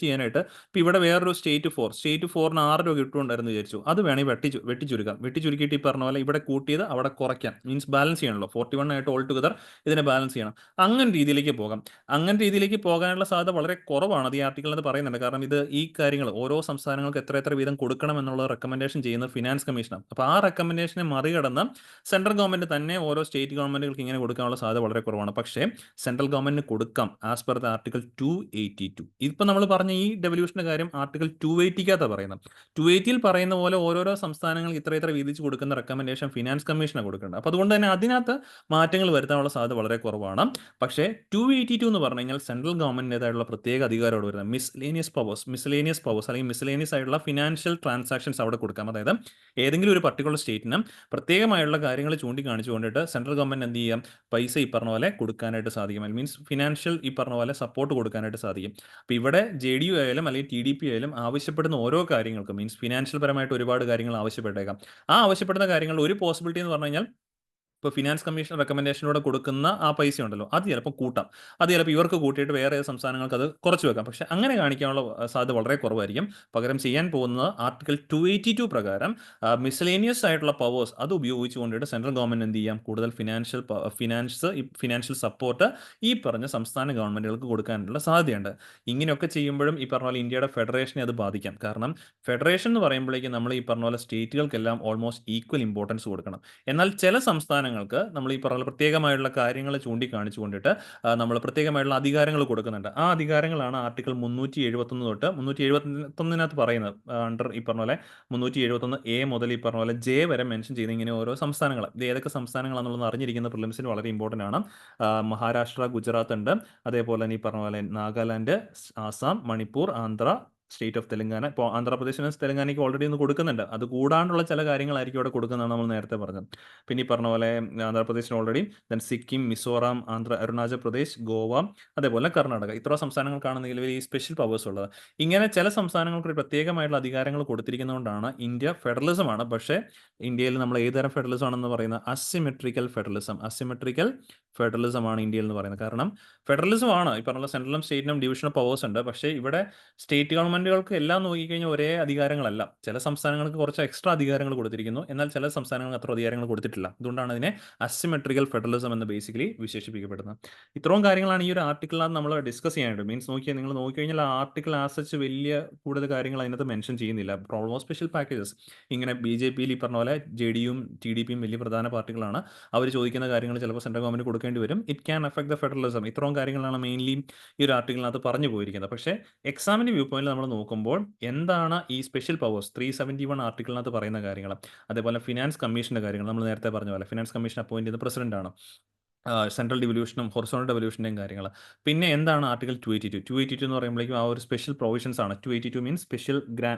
ചെയ്യാനായിട്ട് ഇപ്പോൾ ഇവിടെ വേറൊരു സ്റ്റേറ്റ് 4ന് 6 രൂപ കിട്ടുന്നുണ്ടായിരുന്നു വിചാരിച്ചു. അത് വേണമെങ്കിൽ വെട്ടിച്ചുരുക്കിയിട്ട് ഈ പറഞ്ഞ പോലെ ഇവിടെ കൂട്ടിയത് അവിടെ കുറയ്ക്കാം. മീൻസ് ബാലൻസ് ചെയ്യണമല്ലോ. 41 ആയിട്ട് ഓൾ ടുഗദർ ഇതിനെ ബാലൻസ് ചെയ്യണം. അങ്ങനെ രീതിയിലേക്ക് പോകാനുള്ള സാധ്യത വളരെ കുറവാണ്. അത് ഈ ആർട്ടിക്കിളിനകത്ത് പറയുന്നുണ്ട്. കാരണം ഇത് ഈ കാര്യങ്ങൾ ഓരോ സംസ്ഥാനങ്ങൾക്ക് എത്ര വീതം കൊടുക്കണം എന്നുള്ള റെക്കമെൻഡേഷൻ ചെയ്യുന്നത് ഫിനാൻസ് കമ്മീഷനാണ്. അപ്പോൾ ആ റെക്കമെൻഡേഷനെ മറികടന്ന് സെൻട്രൽ ഗവൺമെന്റ് തന്നെ ഓരോ സ്റ്റേറ്റ് ഗവൺമെന്റുകൾക്ക് ഇങ്ങനെ കൊടുക്കാനുള്ള സാധ്യത വളരെ കുറവാണ്. പക്ഷേ സെൻട്രൽ ഗവൺമെന്റിന് കൊടുക്കാം ആസ് പെർ ദ ആർട്ടിക്കിൾ 282. ഇപ്പം നമ്മൾ പറഞ്ഞ ഈ ഡെവല്യൂഷന്റെ കാര്യം ആർട്ടിക്കിൾ 280 പറയുന്നത്. 280 പറയുന്ന പോലെ ഓരോരോ സംസ്ഥാനങ്ങൾക്ക് ഇത്ര വീതിച്ച് കൊടുക്കുന്ന റെക്കമെൻഡേഷൻ ഫിനാൻസ് കമ്മീഷനാണ് കൊടുക്കേണ്ടത്. അപ്പോൾ അതുകൊണ്ട് തന്നെ അതിനകത്ത് മാറ്റങ്ങൾ വരുത്താനുള്ള സാധ്യത വളരെ കുറവാണ്. പക്ഷേ 282 എന്ന് പറഞ്ഞു കഴിഞ്ഞാൽ സെൻട്രൽ ഗവൺമെന്റിൻ്റെതായിട്ടുള്ള പ്രത്യേക അധികാരത്തോട് വരുന്നത് മിസ്ലേനിയസ് പവേഴ്സ് അല്ലെങ്കിൽ മിസ്ലേനിയസ് ആയിട്ടുള്ള ഫിനാൻഷ്യൽ ട്രാൻസാക്ഷൻസ് അവിടെ കൊടുക്കാം. അതായത് ഏതെങ്കിലും ഒരു പർട്ടിക്കുലർ സ്റ്റേറ്റിനും പ്രത്യേകമായുള്ള കാര്യങ്ങൾ ചൂണ്ടിക്കാണിച്ചു കൊണ്ടിട്ട് സെൻട്രൽ ഗവൺമെന്റ് എന്ത് ചെയ്യാം, പൈസ ഈ പറഞ്ഞ പോലെ കൊടുക്കാനായിട്ട് സാധിക്കും. മീൻസ് ഫിനാൻഷ്യൽ ഈ പറഞ്ഞ പോലെ സപ്പോർട്ട് കൊടുക്കാനായിട്ട് സാധിക്കും. അപ്പോൾ ഇവിടെ JDU ആയാലും അല്ലെങ്കിൽ TDP ആയാലും ആവശ്യപ്പെടുന്ന ഓരോ കാര്യങ്ങൾക്കും മീൻസ് ഫിനാൻഷ്യൽ പരമായിട്ട് ഒരുപാട് കാര്യങ്ങൾ ആവശ്യപ്പെട്ടേക്കാം. ആ ആവശ്യപ്പെടുന്ന കാര്യങ്ങളിൽ ഒരു പോസിബിലിറ്റി എന്ന് പറഞ്ഞു കഴിഞ്ഞാൽ ഇപ്പോൾ ഫിനാൻസ് കമ്മീഷൻ റെക്കമെൻഡേഷനിലൂടെ കൊടുക്കുന്ന ആ പൈസ ഉണ്ടല്ലോ അത് ചിലപ്പോൾ കൂട്ടാം. അത് ചിലപ്പോൾ ഇവർക്ക് കൂട്ടിയിട്ട് വേറെ സംസ്ഥാനങ്ങൾക്ക് അത് കുറച്ച് വെക്കാം. പക്ഷേ അങ്ങനെ കാണിക്കാനുള്ള സാധ്യത വളരെ കുറവായിരിക്കും. പകരം ചെയ്യാൻ പോകുന്നത് ആർട്ടിക്കിൾ 282 പ്രകാരം മിസ്ലേനിയസ് ആയിട്ടുള്ള പവേഴ്സ് അത് ഉപയോഗിച്ചുകൊണ്ടിട്ട് സെൻട്രൽ ഗവൺമെന്റ് എന്ത് ചെയ്യാം, കൂടുതൽ ഫിനാൻഷ്യൽ സപ്പോർട്ട് ഈ പറഞ്ഞ സംസ്ഥാന ഗവൺമെന്റുകൾക്ക് കൊടുക്കാനുള്ള സാധ്യതയുണ്ട്. ഇങ്ങനെയൊക്കെ ചെയ്യുമ്പോഴും ഈ പറഞ്ഞ പോലെ ഇന്ത്യയുടെ ഫെഡറേഷനെ അത് ബാധിക്കാം. കാരണം ഫെഡറേഷൻ എന്ന് പറയുമ്പോഴേക്കും നമ്മൾ ഈ പറഞ്ഞ പോലെ സ്റ്റേറ്റുകൾക്കെല്ലാം ഓൾമോസ്റ്റ് ഈക്വൽ ഇമ്പോർട്ടൻസ് കൊടുക്കണം. എന്നാൽ ചില സംസ്ഥാനങ്ങൾക്ക് നമ്മൾ ഈ പറഞ്ഞ പ്രത്യേകമായിട്ടുള്ള കാര്യങ്ങൾ ചൂണ്ടിക്കാണിച്ചു കൊണ്ടിട്ട് നമ്മൾ പ്രത്യേകമായിട്ടുള്ള അധികാരങ്ങൾ കൊടുക്കുന്നുണ്ട്. ആ അധികാരങ്ങളാണ് ആർട്ടിക്കിൾ 371 തൊട്ട് 371 പറയുന്നത്. അണ്ടർ ഈ പറഞ്ഞ പോലെ 371A മുതൽ ഈ പറഞ്ഞ പോലെ J വരെ മെൻഷൻ ചെയ്ത് ഇങ്ങനെ ഓരോ സംസ്ഥാനങ്ങൾ ഇത് ഏതൊക്കെ സംസ്ഥാനങ്ങളാണെന്നുള്ളത് അറിഞ്ഞിരിക്കുന്ന പ്രിലിംസിന് വളരെ ഇമ്പോർട്ടൻ്റ് ആണ്. മഹാരാഷ്ട്ര, ഗുജറാത്ത് ഉണ്ട്. അതേപോലെ തന്നെ ഈ പറഞ്ഞ പോലെ നാഗാലാൻഡ്, ആസാം, മണിപ്പൂർ, ആന്ധ്ര, സ്റ്റേറ്റ് ഓഫ് തെലങ്കാന. ഇപ്പോൾ ആന്ധ്രാപ്രദേശിനും തെലങ്കാനയ്ക്ക് ഓൾറെഡി ഒന്ന് കൊടുക്കുന്നുണ്ട്. അത് കൂടാണ്ടുള്ള ചില കാര്യങ്ങളായിരിക്കും അവിടെ കൊടുക്കുന്നതാണ് നമ്മൾ നേരത്തെ പറഞ്ഞത്. പിന്നെ ഈ പറഞ്ഞ പോലെ ആന്ധ്രാപ്രദേശിന് ഓൾറെഡി ദെൻ സിക്കിം, മിസോറാം, അരുണാചൽ പ്രദേശ്, ഗോവ, അതേപോലെ കർണാടക ഇത്ര സംസ്ഥാനങ്ങൾക്കാണ് നിലവിൽ ഈ സ്പെഷ്യൽ പവേഴ്സ് ഉള്ളത്. ഇങ്ങനെ ചില സംസ്ഥാനങ്ങൾക്ക് പ്രത്യേകമായിട്ടുള്ള അധികാരങ്ങൾ കൊടുത്തിരിക്കുന്നതുകൊണ്ടാണ് ഇന്ത്യ ഫെഡറലിസമാണ്. പക്ഷേ ഇന്ത്യയിൽ നമ്മൾ ഏതുതരം ഫെഡറലിസം ആണെന്ന് പറയുന്നത് അസിമെട്രിക്കൽ ഫെഡറലിസം ആണ് ഇന്ത്യയിൽ എന്ന് പറയുന്നത്. കാരണം ഫെഡറലിസം ആണ് ഈ പറഞ്ഞ സെൻട്രലും സ്റ്റേറ്റിനും ഡിവിഷൻ ഓഫ് പവേഴ്സ് ഉണ്ട്. പക്ഷേ ഇവിടെ സ്റ്റേറ്റ് ഗവൺമെന്റ് ഗവൺമെന്റുകൾക്ക് എല്ലാം നോക്കിക്കഴിഞ്ഞാൽ ഒരേ അധികാരങ്ങളല്ല. ചില സംസ്ഥാനങ്ങൾക്ക് കുറച്ച് എക്സ്ട്രാ അധികാരങ്ങൾ കൊടുത്തിരിക്കുന്നു. എന്നാൽ ചില സംസ്ഥാനങ്ങൾക്ക് അത്ര അധികാരങ്ങൾ കൊടുത്തിട്ടില്ല. അതുകൊണ്ടാണ് അതിനെ അസിമെട്രിക്കൽ ഫെഡറലിസം എന്ന് ബേസിക്കലി വിശേഷിപ്പിക്കപ്പെടുന്നത്. ഇത്രയും കാര്യങ്ങളാണ് ഈ ഒരു ആർട്ടിക്കിളിനകത്ത് നമ്മൾ ഡിസ്കസ് ചെയ്യാനായിട്ട്. മീൻസ് നോക്കിയാൽ നിങ്ങൾ നോക്കിക്കഴിഞ്ഞാൽ ആ ആർട്ടിക്കിൾ ആസ് സച്ച് വലിയ കൂടുതൽ കാര്യങ്ങൾ അതിനകത്ത് മെൻഷൻ ചെയ്യുന്നില്ല. ഓൾമോസ്റ്റ് സ്പെഷ്യൽ പാക്കേജസ് ഇങ്ങനെ ബി.ജെ.പിയിൽ ഈ പറഞ്ഞ പോലെ ജെ.ഡി.യും ടി.ഡി.പിയും വലിയ പ്രധാന പാർട്ടികളാണ്. അവർ ചോദിക്കുന്ന കാര്യങ്ങൾ ചിലപ്പോൾ സെൻട്രൽ ഗവൺമെന്റ് കൊടുക്കേണ്ടി വരും. It can affect the federalism. ഇത്രയും കാര്യങ്ങളാണ് മെയിൻലി ഈ ഒരു ആർട്ടിക്കിളിനകത്ത് പറഞ്ഞു പോയിരിക്കുന്നത്. പക്ഷേ എക്സാമിന്റെ വ്യൂ പോയിന്റിൽ നമ്മൾ നോക്കുമ്പോൾ എന്താണ് ഈ സ്പെഷ്യൽ പവേഴ്സ് 371 ആർട്ടിക്കിളിനകത്ത് പറയുന്ന കാര്യങ്ങൾ, അതേപോലെ ഫിനാൻസ് കമ്മീഷന്റെ കാര്യങ്ങൾ നമ്മൾ നേരത്തെ പറഞ്ഞ പോലെ ഫിനാൻസ് കമ്മീഷൻ അപ്പോയിന്റ് ചെയ്ത പ്രസിഡന്റ് ആണ്. സെൻട്രൽ ഡിവല്യൂഷനും ഹൊറിസോണ്ടൽ ഡെവല്യൂഷൻ്റെയും കാര്യങ്ങൾ. പിന്നെ എന്താണ് ആർട്ടിക്കിൾ 282 എന്ന് പറയുമ്പോഴേക്കും ആ ഒരു സ്പെഷ്യൽ പ്രൊവിഷൻസ് ആണ്. 282 മീൻസ് സ്പെഷ്യൽ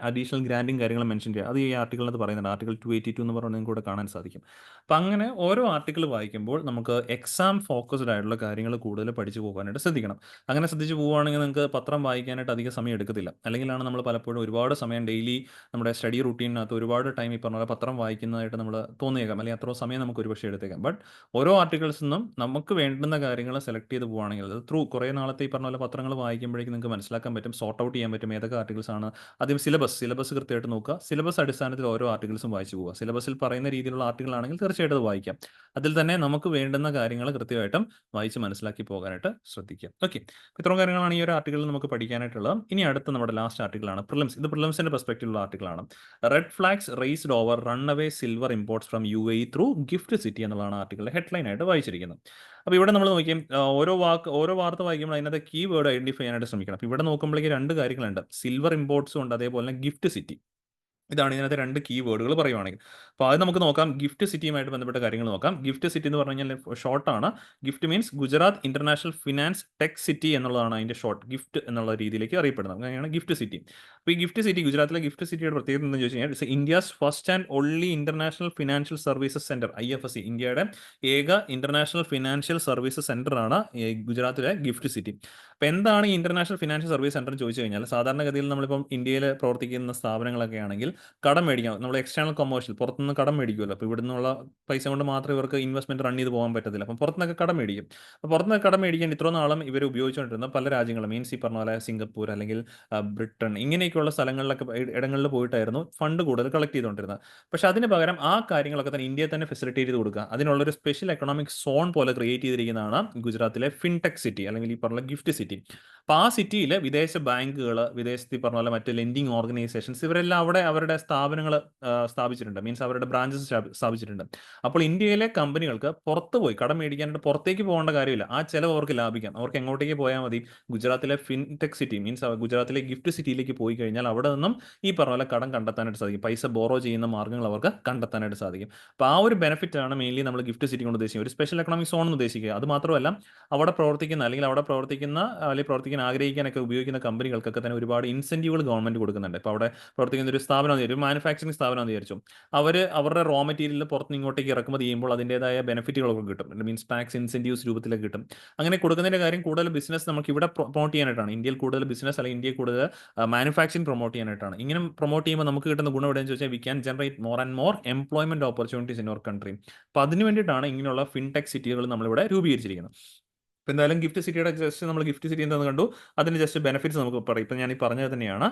അഡീഷണൽ ഗ്രാൻറ്റും കാര്യങ്ങളും മെൻഷൻ ചെയ്യുക. അത് ഈ ആർട്ടിക്കിളിനകത്ത് പറയുന്നുണ്ട്. ആർട്ടിക്കിൾ 282 എന്ന് പറഞ്ഞാൽ നിങ്ങൾക്ക് കൂടെ കാണാൻ സാധിക്കും. അപ്പം അങ്ങനെ ഓരോ ആർട്ടിക്കിൾ വായിക്കുമ്പോൾ നമുക്ക് എക്സാം ഫോക്കസ്ഡ് ആയിട്ടുള്ള കാര്യങ്ങൾ കൂടുതൽ പഠിച്ചു പോകാനായിട്ട് ശ്രദ്ധിക്കണം. അങ്ങനെ ശ്രദ്ധിച്ച് പോവുകയാണെങ്കിൽ നിങ്ങൾക്ക് പത്രം വായിക്കാനായിട്ട് അധികം സമയം എടുക്കത്തില്ല. അല്ലെങ്കിലാണ് നമ്മൾ പലപ്പോഴും ഒരുപാട് സമയം ഡെയിലി നമ്മുടെ സ്റ്റഡി റുട്ടീനകത്ത് ഒരുപാട് ടൈം ഈ പറഞ്ഞ പോലെ പത്രം വായിക്കുന്നതായിട്ട് നമ്മൾ തോന്നിയേക്കാം, അല്ലെങ്കിൽ അത്രയും സമയം നമുക്ക് ഒരുപക്ഷെ എടുത്തേക്കാം. ബട്ട് ഓരോ ആർട്ടിക്കിൾസിൽ നിന്നും നമുക്ക് വേണ്ടുന്ന കാര്യങ്ങൾ സെലക്ട് ചെയ്ത് പോവുകയാണെങ്കിൽ അത് ത്രൂ കുറേ നാളത്തെ ഈ പറഞ്ഞ പോലെ പത്രങ്ങൾ വായിക്കുമ്പോഴേക്കും നിങ്ങൾക്ക് മനസ്സിലാക്കാൻ പറ്റും, സോർട്ട് ഔട്ട് ചെയ്യാൻ പറ്റും ഏതൊക്കെ ആർട്ടിക്കിൾസ് ആണ്. ആദ്യം സിലബസ് കൃത്യമായിട്ട് നോക്കുക. സിലബസ് അടിസ്ഥാനത്തിൽ ഓരോ ആർട്ടിക്കിൾസും വായിച്ചു പോവുക. സിലബസിൽ പറയുന്ന രീതിയിലുള്ള ആർട്ടിക്കിൾ ആണെങ്കിൽ തീർച്ചയായിട്ടും അത് വായിക്കാം. അതിൽ തന്നെ നമുക്ക് വേണ്ടുന്ന കാര്യങ്ങൾ കൃത്യമായിട്ടും വായിച്ച് മനസ്സിലാക്കി പോകാനായിട്ട് ശ്രദ്ധിക്കുക. ഓക്കെ, ഇത്രയും കാര്യങ്ങളാണ് ഈ ഒരു ആർട്ടിക്കിളിൽ നമുക്ക് പഠിക്കാനായിട്ടുള്ളത്. ഇനി അടുത്ത നമ്മുടെ ലാസ്റ്റ് ആർട്ടിക്കിളാണ് പ്രിലിംസ്. ഇത് പ്രിലിംസിന്റെ പെർസ്പെക്റ്റീവിലുള്ള ആർട്ടിക്കിളാണ്. Red flags raised over run away silver imports from UAE through gift city എന്നുള്ളതാണ് ആർട്ടിക്കിളിലെ ഹെഡ്ലൈൻ ആയിട്ട് വായിച്ചിരിക്കുന്നത്. അപ്പോൾ ഇവിടെ നമ്മൾ നോക്കിയും ഓരോ വാർത്ത വായിക്കുമ്പോൾ അതിനകത്ത് കീവേഡ് ഐഡന്റിഫൈ ചെയ്യാനായിട്ട് ശ്രമിക്കണം. അപ്പോൾ ഇവിടെ നോക്കുമ്പോഴേക്ക് രണ്ട് കാര്യങ്ങളുണ്ട്. സിൽവർ ഇമ്പോർട്ട്സും ഉണ്ട്, അതേപോലെ തന്നെ ഗിഫ്റ്റ് സിറ്റി. ഇതാണ് ഇതിനകത്ത് രണ്ട് കീവേഡുകൾ പറയുവാണെങ്കിൽ. അപ്പോൾ അത് നമുക്ക് നോക്കാം. ഗിഫ്റ്റ് സിറ്റിയുമായിട്ട് ബന്ധപ്പെട്ട കാര്യങ്ങൾ നോക്കാം. ഗിഫ്റ്റ് സിറ്റി എന്ന് പറഞ്ഞു കഴിഞ്ഞാൽ ഷോർട്ടാണ്. Gift means Gujarat international finance tech city എന്നുള്ളതാണ് അതിന്റെ ഷോർട്ട്. ഗിഫ്റ്റ് എന്നുള്ള രീതിയിലേക്ക് അറിയപ്പെടുന്നത്. അങ്ങനെയാണ് ഗിഫ്റ്റ് സിറ്റി. അപ്പോൾ ഈ ഗിഫ്റ്റ് സിറ്റി, ഗുജറാത്തിലെ ഗിഫ്റ്റ് സിറ്റിയുടെ പ്രത്യേകത എന്ന് ചോദിച്ചു കഴിഞ്ഞാൽ it's India's first and only international financial services centre, IFSC. ഇന്ത്യയുടെ ഏക ഇന്റർനാഷണൽ ഫിനാൻഷ്യൽ സർവീസസ് സെന്റർ ആണ് ഗുജറാത്തിലെ ഗിഫ്റ്റ് സിറ്റി. അപ്പോൾ എന്താണ് ഈ ഇന്റർനാഷണൽ ഫിനാൻഷ്യൽ സർവീസ് സെന്റർ എന്ന് ചോദിച്ചു കഴിഞ്ഞാൽ, സാധാരണഗതിയിൽ നമ്മളിപ്പം ഇന്ത്യയിൽ പ്രവർത്തിക്കുന്ന സ്ഥാപനങ്ങളൊക്കെ ആണെങ്കിൽ കടം മേടിക്കാം. നമ്മൾ എക്സ്റ്റേണൽ കൊമേഴ്ഷ്യൽ പുറത്തുനിന്ന് കടം മേടിക്കുമല്ലോ. അപ്പോൾ ഇവിടെ നിന്നുള്ള പൈസ കൊണ്ട് മാത്രമേ ഇവർക്ക് ഇൻവെസ്റ്റ്മെന്റ് റൺ ചെയ്ത് പോകാൻ പറ്റത്തില്ല. അപ്പം പുറത്തുനിന്നൊക്കെ കടം മേടിക്കും. അപ്പോൾ പുറത്തുനിന്ന് കടം മേടിക്കാൻ ഇത്ര നാളും ഇവർ ഉപയോഗിച്ചുകൊണ്ടിരുന്ന പല രാജ്യങ്ങളും, മീൻസ് ഈ പറഞ്ഞ പോലെ സിംഗപ്പൂർ അല്ലെങ്കിൽ ബ്രിട്ടൻ ഇങ്ങനെയൊക്കെയുള്ള സ്ഥലങ്ങളിലൊക്കെ ഇടങ്ങളിൽ പോയിട്ടായിരുന്നു ഫണ്ട് കൂടുതൽ കളക്ട് ചെയ്തുകൊണ്ടിരുന്നത്. പക്ഷെ അതിന് പകരം ആ കാര്യങ്ങളൊക്കെ തന്നെ ഇന്ത്യയിൽ തന്നെ ഫെസിലിറ്റേറ്റ് ചെയ്ത് കൊടുക്കുക, അതിനുള്ളൊരു സ്പെഷ്യൽ എക്കണോമിക് സോൺ പോലെ ക്രിയേറ്റ് ചെയ്തിരിക്കുന്നതാണ് ഗുജറാത്തിലെ ഫിൻടെക് സിറ്റി അല്ലെങ്കിൽ ഈ പറഞ്ഞ ഗിഫ്റ്റ് സിറ്റി. അപ്പോൾ ആ സിറ്റിയിൽ വിദേശ ബാങ്കുകൾ, വിദേശത്ത് ഈ പറഞ്ഞ പോലെ മറ്റ് ലെൻഡിങ് ഓർഗനൈസേഷൻസ് ഇവരെല്ലാം അവിടെ അവരുടെ സ്ഥാപനങ്ങൾ സ്ഥാപിച്ചിട്ടുണ്ട്. മീൻസ് അവരുടെ ബ്രാഞ്ചസ് സ്ഥാപിച്ചിട്ടുണ്ട്. അപ്പോൾ ഇന്ത്യയിലെ കമ്പനികൾക്ക് പുറത്ത് പോയി കടം മേടിക്കാനായിട്ട് പുറത്തേക്ക് പോകേണ്ട കാര്യമില്ല. ആ ചെലവ് അവർക്ക് ലാഭിക്കാം. അവർക്ക് എങ്ങോട്ടേക്ക് പോയാൽ മതി? ഗുജറാത്തിലെ ഫിൻടെക് സിറ്റി മീൻസ് ഗുജറാത്തിലെ ഗിഫ്റ്റ് സിറ്റിയിലേക്ക് പോയി കഴിഞ്ഞാൽ അവിടെ നിന്നും ഈ പറഞ്ഞ പോലെ കടം കണ്ടെത്താനായിട്ട് സാധിക്കും. പൈസ ബോറോ ചെയ്യുന്ന മാർഗ്ഗങ്ങൾ അവർക്ക് കണ്ടെത്താനായിട്ട് സാധിക്കും. അപ്പോൾ ആ ഒരു ബെനിഫിറ്റ് ആണ് മെയിൻലി നമ്മൾ ഗിഫ്റ്റ് സിറ്റി കൊണ്ട് ഉദ്ദേശിക്കുക. ഒരു സ്പെഷ്യൽ എക്കണോമിക് സോൺ എന്ന് ഉദ്ദേശിക്കുക. അത് മാത്രമല്ല അവിടെ പ്രവർത്തിക്കുന്ന അല്ലെങ്കിൽ പ്രവർത്തിക്കാൻ ആഗ്രഹിക്കാനൊക്കെ ഉപയോഗിക്കുന്ന കമ്പനികൾക്കൊക്കെ തന്നെ ഒരുപാട് ഇൻസെന്റീവുകൾ ഗവൺമെന്റ് കൊടുക്കുന്നുണ്ട്. ഇപ്പോൾ അവിടെ പ്രവർത്തിക്കുന്ന ഒരു സ്ഥാപനം, ഒരു മാനുഫാക്ചറിംഗ് സ്ഥാപനം എന്ന് വിചാരിച്ചു, അവരുടെ റോ മെറ്റീരിയൽ പുറത്ത് ഇങ്ങോട്ടേക്ക് ഇറക്കുമതി ചെയ്യുമ്പോൾ അതിൻ്റെതായ ബെനിഫിറ്റുകളൊക്കെ കിട്ടും. മീൻസ് ടാക്സ് ഇൻസെന്റീവ്സ് രൂപത്തിലൊക്കെ കിട്ടും. അങ്ങനെ കൊടുക്കുന്നതിന്റെ കാര്യം കൂടുതൽ ബിസിനസ് നമുക്ക് ഇവിടെ പ്രൊമോട്ട് ചെയ്യാനായിട്ടാണ്. ഇന്ത്യയിൽ കൂടുതൽ ബിസിനസ് അല്ലെങ്കിൽ ഇന്ത്യയിൽ കൂടുതൽ മാനുഫാക്ചറിംഗ് പ്രൊമോട്ട് ചെയ്യാനായിട്ടാണ്. ഇങ്ങനെ പ്രൊമോട്ട് ചെയ്യുമ്പോൾ നമുക്ക് കിട്ടുന്ന ഗുണം എവിടെയെന്ന് ചോദിച്ചാൽ we can generate more and more employment opportunities in our country. അപ്പോൾ അതിന് വേണ്ടിയിട്ടാണ് ഇങ്ങനെയുള്ള ഫിൻടെക് സിറ്റികൾ നമ്മളിവിടെ രൂപീകരിച്ചിരിക്കുന്നത്. ഇപ്പോൾ എന്തായാലും ഗിഫ്റ്റ് സിറ്റിയുടെ ജസ്റ്റ് നമ്മൾ ഗിഫ്റ്റ് സിറ്റി എന്താണെന്ന് കണ്ടു. അതിന് ജസ്റ്റ് ബെനിഫിറ്റ്സ് നമുക്ക് പറയും. ഇപ്പം ഞാൻ ഈ പറഞ്ഞത് തന്നെയാണ്.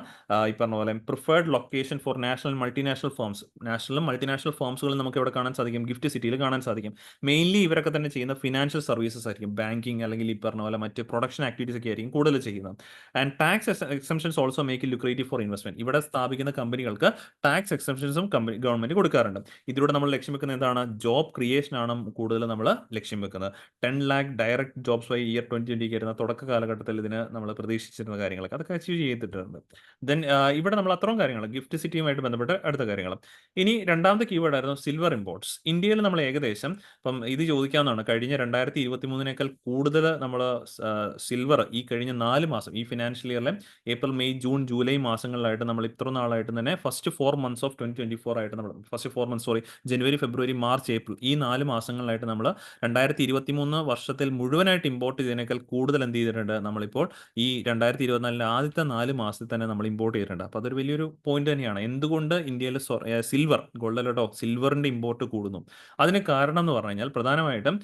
ഈ പറഞ്ഞ പോലെ preferred location for national multinational firms. നാഷണലും മൾട്ടിനാഷണൽ ഫേംസുകളും നമുക്ക് ഇവിടെ കാണാൻ സാധിക്കും, ഗിഫ്റ്റ് സിറ്റിയിൽ കാണാൻ സാധിക്കും. മെയിൻലി ഇവരൊക്കെ തന്നെ ചെയ്യുന്ന ഫിനാൻഷ്യൽ സർവീസസ് ആയിരിക്കും. ബാങ്കിങ് അല്ലെങ്കിൽ ഈ പറഞ്ഞ പോലെ മറ്റ് പ്രൊഡക്ഷൻ ആക്ടിവിറ്റീസ് ഒക്കെ ആയിരിക്കും കൂടുതൽ ചെയ്യുന്നത്. And tax exemptions also make it lucrative for investment. ഇവിടെ സ്ഥാപിക്കുന്ന കമ്പനികൾക്ക് ടാക്സ് എക്സംഷൻസും ഗവൺമെന്റ് കൊടുക്കാറുണ്ട്. ഇതിലൂടെ നമ്മൾ ലക്ഷ്യം വെക്കുന്നത് എന്താണ്? ജോബ് ക്രിയേഷൻ ആണ് കൂടുതൽ നമ്മൾ ലക്ഷ്യം വെക്കുന്നത്. 10 lakh direct jobs by year 2020 ആയിരുന്ന തുടക്ക കാലഘട്ടത്തിൽ ഇതിന് നമ്മൾ പ്രതീക്ഷിച്ചിരുന്ന കാര്യങ്ങളൊക്കെ അതൊക്കെ അച്ചീവ് ചെയ്തിട്ടുണ്ട്. ദെൻ ഇവിടെ നമ്മൾ അത്രയും കാര്യങ്ങൾ ഗിഫ്റ്റ് സിറ്റിയുമായിട്ട് ബന്ധപ്പെട്ട അടുത്ത കാര്യങ്ങൾ. ഇനി രണ്ടാമത്തെ കീവേഡ് ആയിരുന്നു സിൽവർ ഇമ്പോർട്ട്സ്. ഇന്ത്യയിൽ നമ്മൾ ഏകദേശം ഇപ്പം ഇത് ചോദിക്കാവുന്നതാണ്, കഴിഞ്ഞ 2023 കൂടുതൽ നമ്മൾ സിൽവർ ഈ കഴിഞ്ഞ 4 മാസം ഈ ഫിനാൻഷ്യൽ ഇയറിലെ ഏപ്രിൽ, മെയ്, ജൂൺ, ജൂലൈ മാസങ്ങളിലായിട്ട് നമ്മൾ ഇത്ര നാളായിട്ട് തന്നെ ഫസ്റ്റ് 4 months ഓഫ് 2024 ആയിട്ട് നമ്മൾ ജനുവരി, ഫെബ്രുവരി, മാർച്ച്, ഏപ്രിൽ ഈ 4 മാസങ്ങളിലായിട്ട് നമ്മൾ 2023 വർഷത്തിൽ മുഴുവനായിട്ട് ഇമ്പോർട്ട് ചെയ്തതിനേക്കാൾ കൂടുതൽ എന്ത് ചെയ്തിട്ടുണ്ട് നമ്മളിപ്പോൾ ഈ 2024 ആദ്യത്തെ 4 മാസത്തിൽ തന്നെ നമ്മൾ ഇമ്പോർട്ട് ചെയ്തിട്ടുണ്ട്. അപ്പോൾ അതൊരു വലിയൊരു പോയിന്റ് തന്നെയാണ്. എന്തുകൊണ്ട് ഇന്ത്യയിൽ സിൽവർ, ഗോൾഡ് അല്ലട്ടോ, സിൽവറിന്റെ ഇമ്പോർട്ട് കൂടുന്നു? അതിന് കാരണം എന്ന് പറഞ്ഞു കഴിഞ്ഞാൽ പ്രധാനമായിട്ടും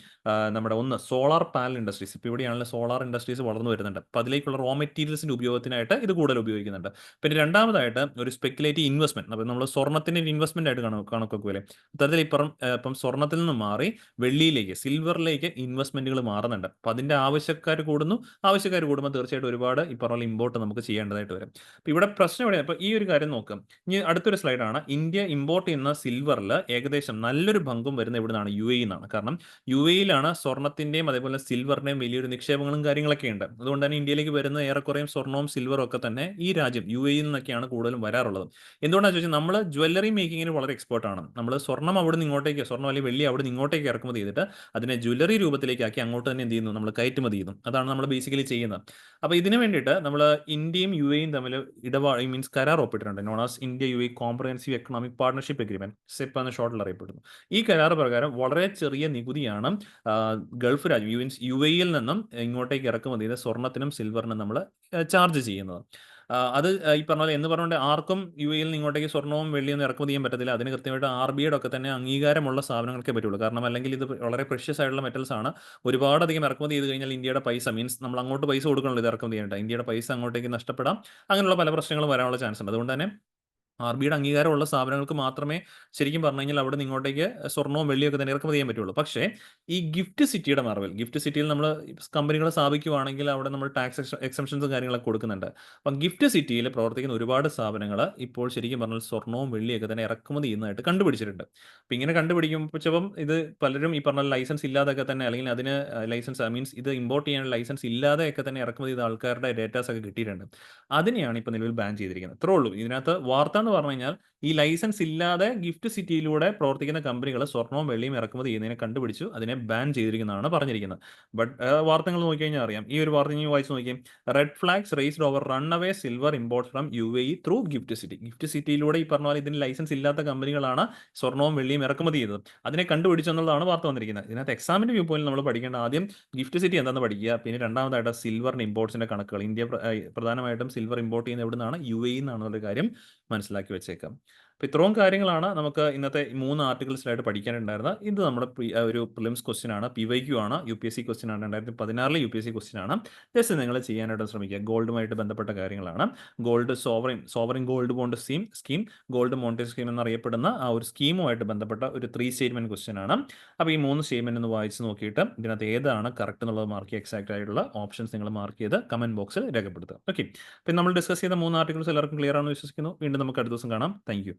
നമ്മുടെ ഒന്ന് സോളാർ പാനൽ ഇൻഡസ്ട്രീസ്, ഇപ്പോൾ ഇവിടെയാണല്ലോ സോളാർ ഇൻഡസ്ട്രീസ് വളർന്നു വരുന്നുണ്ട്. അപ്പോൾ അതിലേക്കുള്ള റോ മെറ്റീരിയൽസിന്റെ ഉപയോഗത്തിനായിട്ട് ഇത് കൂടുതൽ ഉപയോഗിക്കുന്നുണ്ട്. പിന്നെ രണ്ടാമതായിട്ട് ഒരു സ്പെക്കുലേറ്റീവ് ഇൻവെസ്റ്റ്മെന്റ്, അപ്പോൾ നമ്മൾ സ്വർണ്ണത്തിന്റെ ഇൻവെസ്റ്റ്മെന്റ് ആയിട്ട് കണക്കൊക്കെ അത്തരത്തിൽ ഇപ്പം സ്വർണ്ണത്തിൽ നിന്ന് മാറി വെള്ളിയിലേക്ക്, സിൽവറിലേക്ക് ഇൻവെസ്റ്റ്മെന്റുകൾ മാറുന്നുണ്ട്. അപ്പം അതിന്റെ ആവശ്യക്കാർ കൂടുമ്പോൾ തീർച്ചയായിട്ടും ഒരുപാട് ഈ പറഞ്ഞ ഇമ്പോർട്ട് നമുക്ക് ചെയ്യേണ്ടതായിട്ട് വരും. അപ്പം ഇവിടെ പ്രശ്നം എവിടെയാണ്? അപ്പോൾ ഈ ഒരു കാര്യം നോക്കാം. ഇനി അടുത്തൊരു സ്ലൈഡാണ്. ഇന്ത്യ ഇമ്പോർട്ട് ചെയ്യുന്ന സിൽവറിൽ ഏകദേശം നല്ലൊരു പങ്കും വരുന്ന ഇവിടുന്നാണ്, യു എ നിന്നാണ്. കാരണം യു എയിലാണ് സ്വർണ്ണത്തിന്റെയും അതേപോലെ സിൽവറിന്റെയും വലിയൊരു നിക്ഷേപങ്ങളും കാര്യങ്ങളൊക്കെ ഉണ്ട്. അതുകൊണ്ട് തന്നെ ഇന്ത്യയിലേക്ക് വരുന്ന ഏറെക്കുറയും സ്വർണ്ണവും സിൽവറും ഒക്കെ തന്നെ ഈ രാജ്യം യു എയിൽ നിന്നൊക്കെയാണ് കൂടുതലും വരാറുള്ളത്. എന്തുകൊണ്ടാണെന്ന് ചോദിച്ചാൽ നമ്മൾ ജ്വല്ലറി മേക്കിങ്ങിന് വളരെ എക്സ്പേർട്ട് ആണ്. നമ്മൾ സ്വർണ്ണം അവിടെ നിന്ന് ഇങ്ങോട്ടേക്ക്, സ്വർണ്ണം അല്ലെങ്കിൽ വെള്ളി അവിടെ നിന്ന് ഇങ്ങോട്ടേക്ക് ഇറക്കുമതി ചെയ്തിട്ട് അതിനെ ജ്വല്ലറി രൂപത്തിലേക്കാക്കി അങ്ങോട്ട് തന്നെ എന്ത് ചെയ്യുന്നു, നമ്മൾ കയറ്റുമതി ചെയ്യുന്നു. അതാണ് നമ്മൾ ബേസിക്കലി ചെയ്യുന്നത്. അപ്പോൾ ഇതിന് വേണ്ടിയിട്ട് നമ്മൾ ഇന്ത്യയും യു എയും തമ്മിൽ മീൻസ് കരാർ ഒപ്പിട്ടിട്ടുണ്ട്. Known as India U A comprehensive economic partnership agreement, CEPA എന്ന ഷോർട്ടിൽ അറിയപ്പെടുന്നു. ഈ കരാർ പ്രകാരം വളരെ ചെറിയ നികുതിയാണ് ഗൾഫ് രാജ്യം യു എയിൽ നിന്നും ഇങ്ങോട്ടേക്ക് ഇറക്കുമതി ചെയ്ത സ്വർണ്ണത്തിനും സിൽവറിനും നമ്മൾ ചാർജ് ചെയ്യുന്നത്. അത് ഈ പറഞ്ഞ പോലെ എന്ന് പറഞ്ഞുകൊണ്ട് ആർക്കും യു എയിൽ നിന്ന് ഇങ്ങോട്ടേക്ക് സ്വർണ്ണവും വെള്ളിയൊന്നും ഇറക്കുമതി ചെയ്യാൻ പറ്റത്തില്ല. അതിന് കൃത്യമായിട്ട് RBIയുടെ ഒക്കെ തന്നെ അംഗീകാരമുള്ള സ്ഥാപനങ്ങൾക്കേ പറ്റുള്ളൂ. കാരണം അല്ലെങ്കിൽ ഇത് വളരെ പ്രഷ്യസ് ആയിട്ടുള്ള മെറ്റൽസ് ആണ്. ഒരുപാടധികം ഇറക്കുമതി ചെയ്ത് കഴിഞ്ഞാൽ ഇന്ത്യയുടെ പൈസ, മീൻസ് നമ്മൾ അങ്ങോട്ട് പൈസ കൊടുക്കണമല്ലോ ഇത് ഇറക്കുമതി ചെയ്യേണ്ട, ഇന്ത്യയുടെ പൈസ അങ്ങോട്ടേക്ക് നഷ്ടപ്പെടാം. അങ്ങനെയുള്ള പല പ്രശ്നങ്ങളും വരാനുള്ള ചാൻസ് ഉണ്ട്. അതുകൊണ്ട് തന്നെ RBIയുടെ അംഗീകാരമുള്ള സ്ഥാപനങ്ങൾക്ക് മാത്രമേ ശരിക്കും പറഞ്ഞു കഴിഞ്ഞാൽ അവിടെ നിന്ന് ഇങ്ങോട്ടേക്ക് സ്വർണ്ണവും വെള്ളിയൊക്കെ തന്നെ ഇറക്കുമതി ചെയ്യാൻ പറ്റുള്ളൂ. പക്ഷേ ഈ ഗിഫ്റ്റ് സിറ്റിയുടെ മറവിൽ, ഗിഫ്റ്റ് സിറ്റിയിൽ നമ്മൾ കമ്പനികൾ സ്ഥാപിക്കുകയാണെങ്കിൽ അവിടെ നമ്മൾ ടാക്സ് എക്സംഷൻസും കാര്യങ്ങളൊക്കെ കൊടുക്കുന്നുണ്ട്. അപ്പം ഗിഫ്റ്റ് സിറ്റിയിൽ പ്രവർത്തിക്കുന്ന ഒരുപാട് സ്ഥാപനങ്ങൾ ഇപ്പോൾ ശരിക്കും പറഞ്ഞാൽ സ്വർണ്ണവും വെള്ളിയൊക്കെ തന്നെ ഇറക്കുമതി ചെയ്യുന്നതായിട്ട് കണ്ടുപിടിച്ചിട്ടുണ്ട്. അപ്പം ഇങ്ങനെ കണ്ടുപിടിക്കുമ്പോഴപ്പം ഇത് പലരും ഈ പറഞ്ഞ ലൈസൻസ് ഇല്ലാതൊക്കെ തന്നെ, അല്ലെങ്കിൽ അതിന് ലൈസൻസ് മീൻസ് ഇത് ഇമ്പോർട്ട് ചെയ്യാനുള്ള ലൈസൻസ് ഇല്ലാതെയൊക്കെ തന്നെ ഇറക്കുമതി ചെയ്ത ആൾക്കാരുടെ ഡേറ്റാസ് ഒക്കെ കിട്ടിയിട്ടുണ്ട്. അതിനെയാണ് ഇപ്പോൾ നിലവിൽ ബാൻ ചെയ്തിരിക്കുന്നത്. ഇത്രേ ഉള്ളൂ ഇതിനകത്ത് വാർത്ത എന്ന് പറഞ്ഞു കഴിഞ്ഞാൽ. ഈ ലൈസൻസ് ഇല്ലാതെ ഗിഫ്റ്റ് സിറ്റിയിലൂടെ പ്രവർത്തിക്കുന്ന കമ്പനികൾ സ്വർണ്ണവും വെള്ളിയും ഇറക്കുമതി ചെയ്യുന്നതിനെ കണ്ടുപിടിച്ചു അതിനെ ബാൻ ചെയ്തിരിക്കുന്നതാണ് പറഞ്ഞിരിക്കുന്നത്. ബട്ട് വാർത്തകൾ നോക്കിക്കഴിഞ്ഞാൽ അറിയാം. ഈ ഒരു വാർത്ത ഞാൻ വായിച്ചു നോക്കിയാൽ, red flags raised over run away silver import from UAE through gift city. Gift സിറ്റിയിലൂടെ ഈ പറഞ്ഞ പോലെ ഇതിന് ലൈസൻസ് ഇല്ലാത്ത കമ്പനികളാണ് സ്വർണ്ണവും വെള്ളിയും ഇറക്കുമതി ചെയ്തത്. അതിനെ കണ്ടുപിടിച്ചു എന്നുള്ളതാണ് വാർത്ത വന്നിരിക്കുന്നത്. ഇതിനകത്ത് എക്സാമിന്റെ വ്യൂ പോയിന്റ് നമ്മൾ പഠിക്കേണ്ട ആദ്യം ഗിഫ്റ്റ് സിറ്റി എന്താണെന്ന് പഠിക്കുക. പിന്നെ രണ്ടാമതായിട്ട് സിൽവറിന്റെ ഇമ്പോർട്ട്സിന്റെ കണക്കുകൾ. ഇന്ത്യ പ്രധാനമായിട്ടും സിൽവർ ഇമ്പോർട്ട് ചെയ്യുന്ന എവിടെ നിന്നാണ്, UAE എന്നാണെന്നുള്ള കാര്യം മനസ്സിലാക്കി വെച്ചേക്കാം. അപ്പോൾ ഇത്രയും കാര്യങ്ങളാണ് നമുക്ക് ഇന്നത്തെ 3 ആർട്ടിക്കിൾസിലായിട്ട് പഠിക്കാനുണ്ടായിരുന്നത്. ഇത് നമ്മുടെ ഒരു പ്രിലിംസ് ക്വസ്റ്റ്യൻ ആണ്, PYQ ആണ്, UPSC ക്വസ്റ്റ്യൻ ആണ്, 2016 UPSC ക്വസ്റ്റ്യൻ ആണ്. ജസ്റ്റ് നിങ്ങൾ ചെയ്യാനായിട്ട് ശ്രമിക്കുക. ഗോൾഡുമായിട്ട് ബന്ധപ്പെട്ട കാര്യങ്ങളാണ്. Gold sovereign gold bond scheme, gold monetary scheme എന്നറിയപ്പെടുന്ന ആ ഒരു സ്കീമുമായിട്ട് ബന്ധപ്പെട്ട ഒരു 3 സ്റ്റേറ്റ്മെന്റ് ക്വസ്റ്റ്യൻ ആണ്. അപ്പോൾ ഈ 3 സ്റ്റേറ്റ്മെന്റ് ഒന്ന് വായിച്ച് നോക്കിയിട്ട് ഇതിനകത്ത് ഏതാണ് കറക്റ്റ് എന്നുള്ളത് മാർക്ക് ചെയ്യുക. എക്സാക്ട് ആയിട്ടുള്ള ഓപ്ഷൻസ് നിങ്ങൾ മാർക്ക് ചെയ്ത് കമന്റ് ബോക്സിൽ രേഖപ്പെടുത്തുക. ഓക്കെ, പിന്നെ നമ്മൾ ഡിസ്കസ് ചെയ്ത 3 ആർട്ടിക്കിൾസ് എല്ലാവർക്കും ക്ലിയർ ആണെന്ന് വിശ്വസിക്കുന്നു. വീണ്ടും നമുക്ക് അടുത്ത ദിവസം കാണാം. Thank you.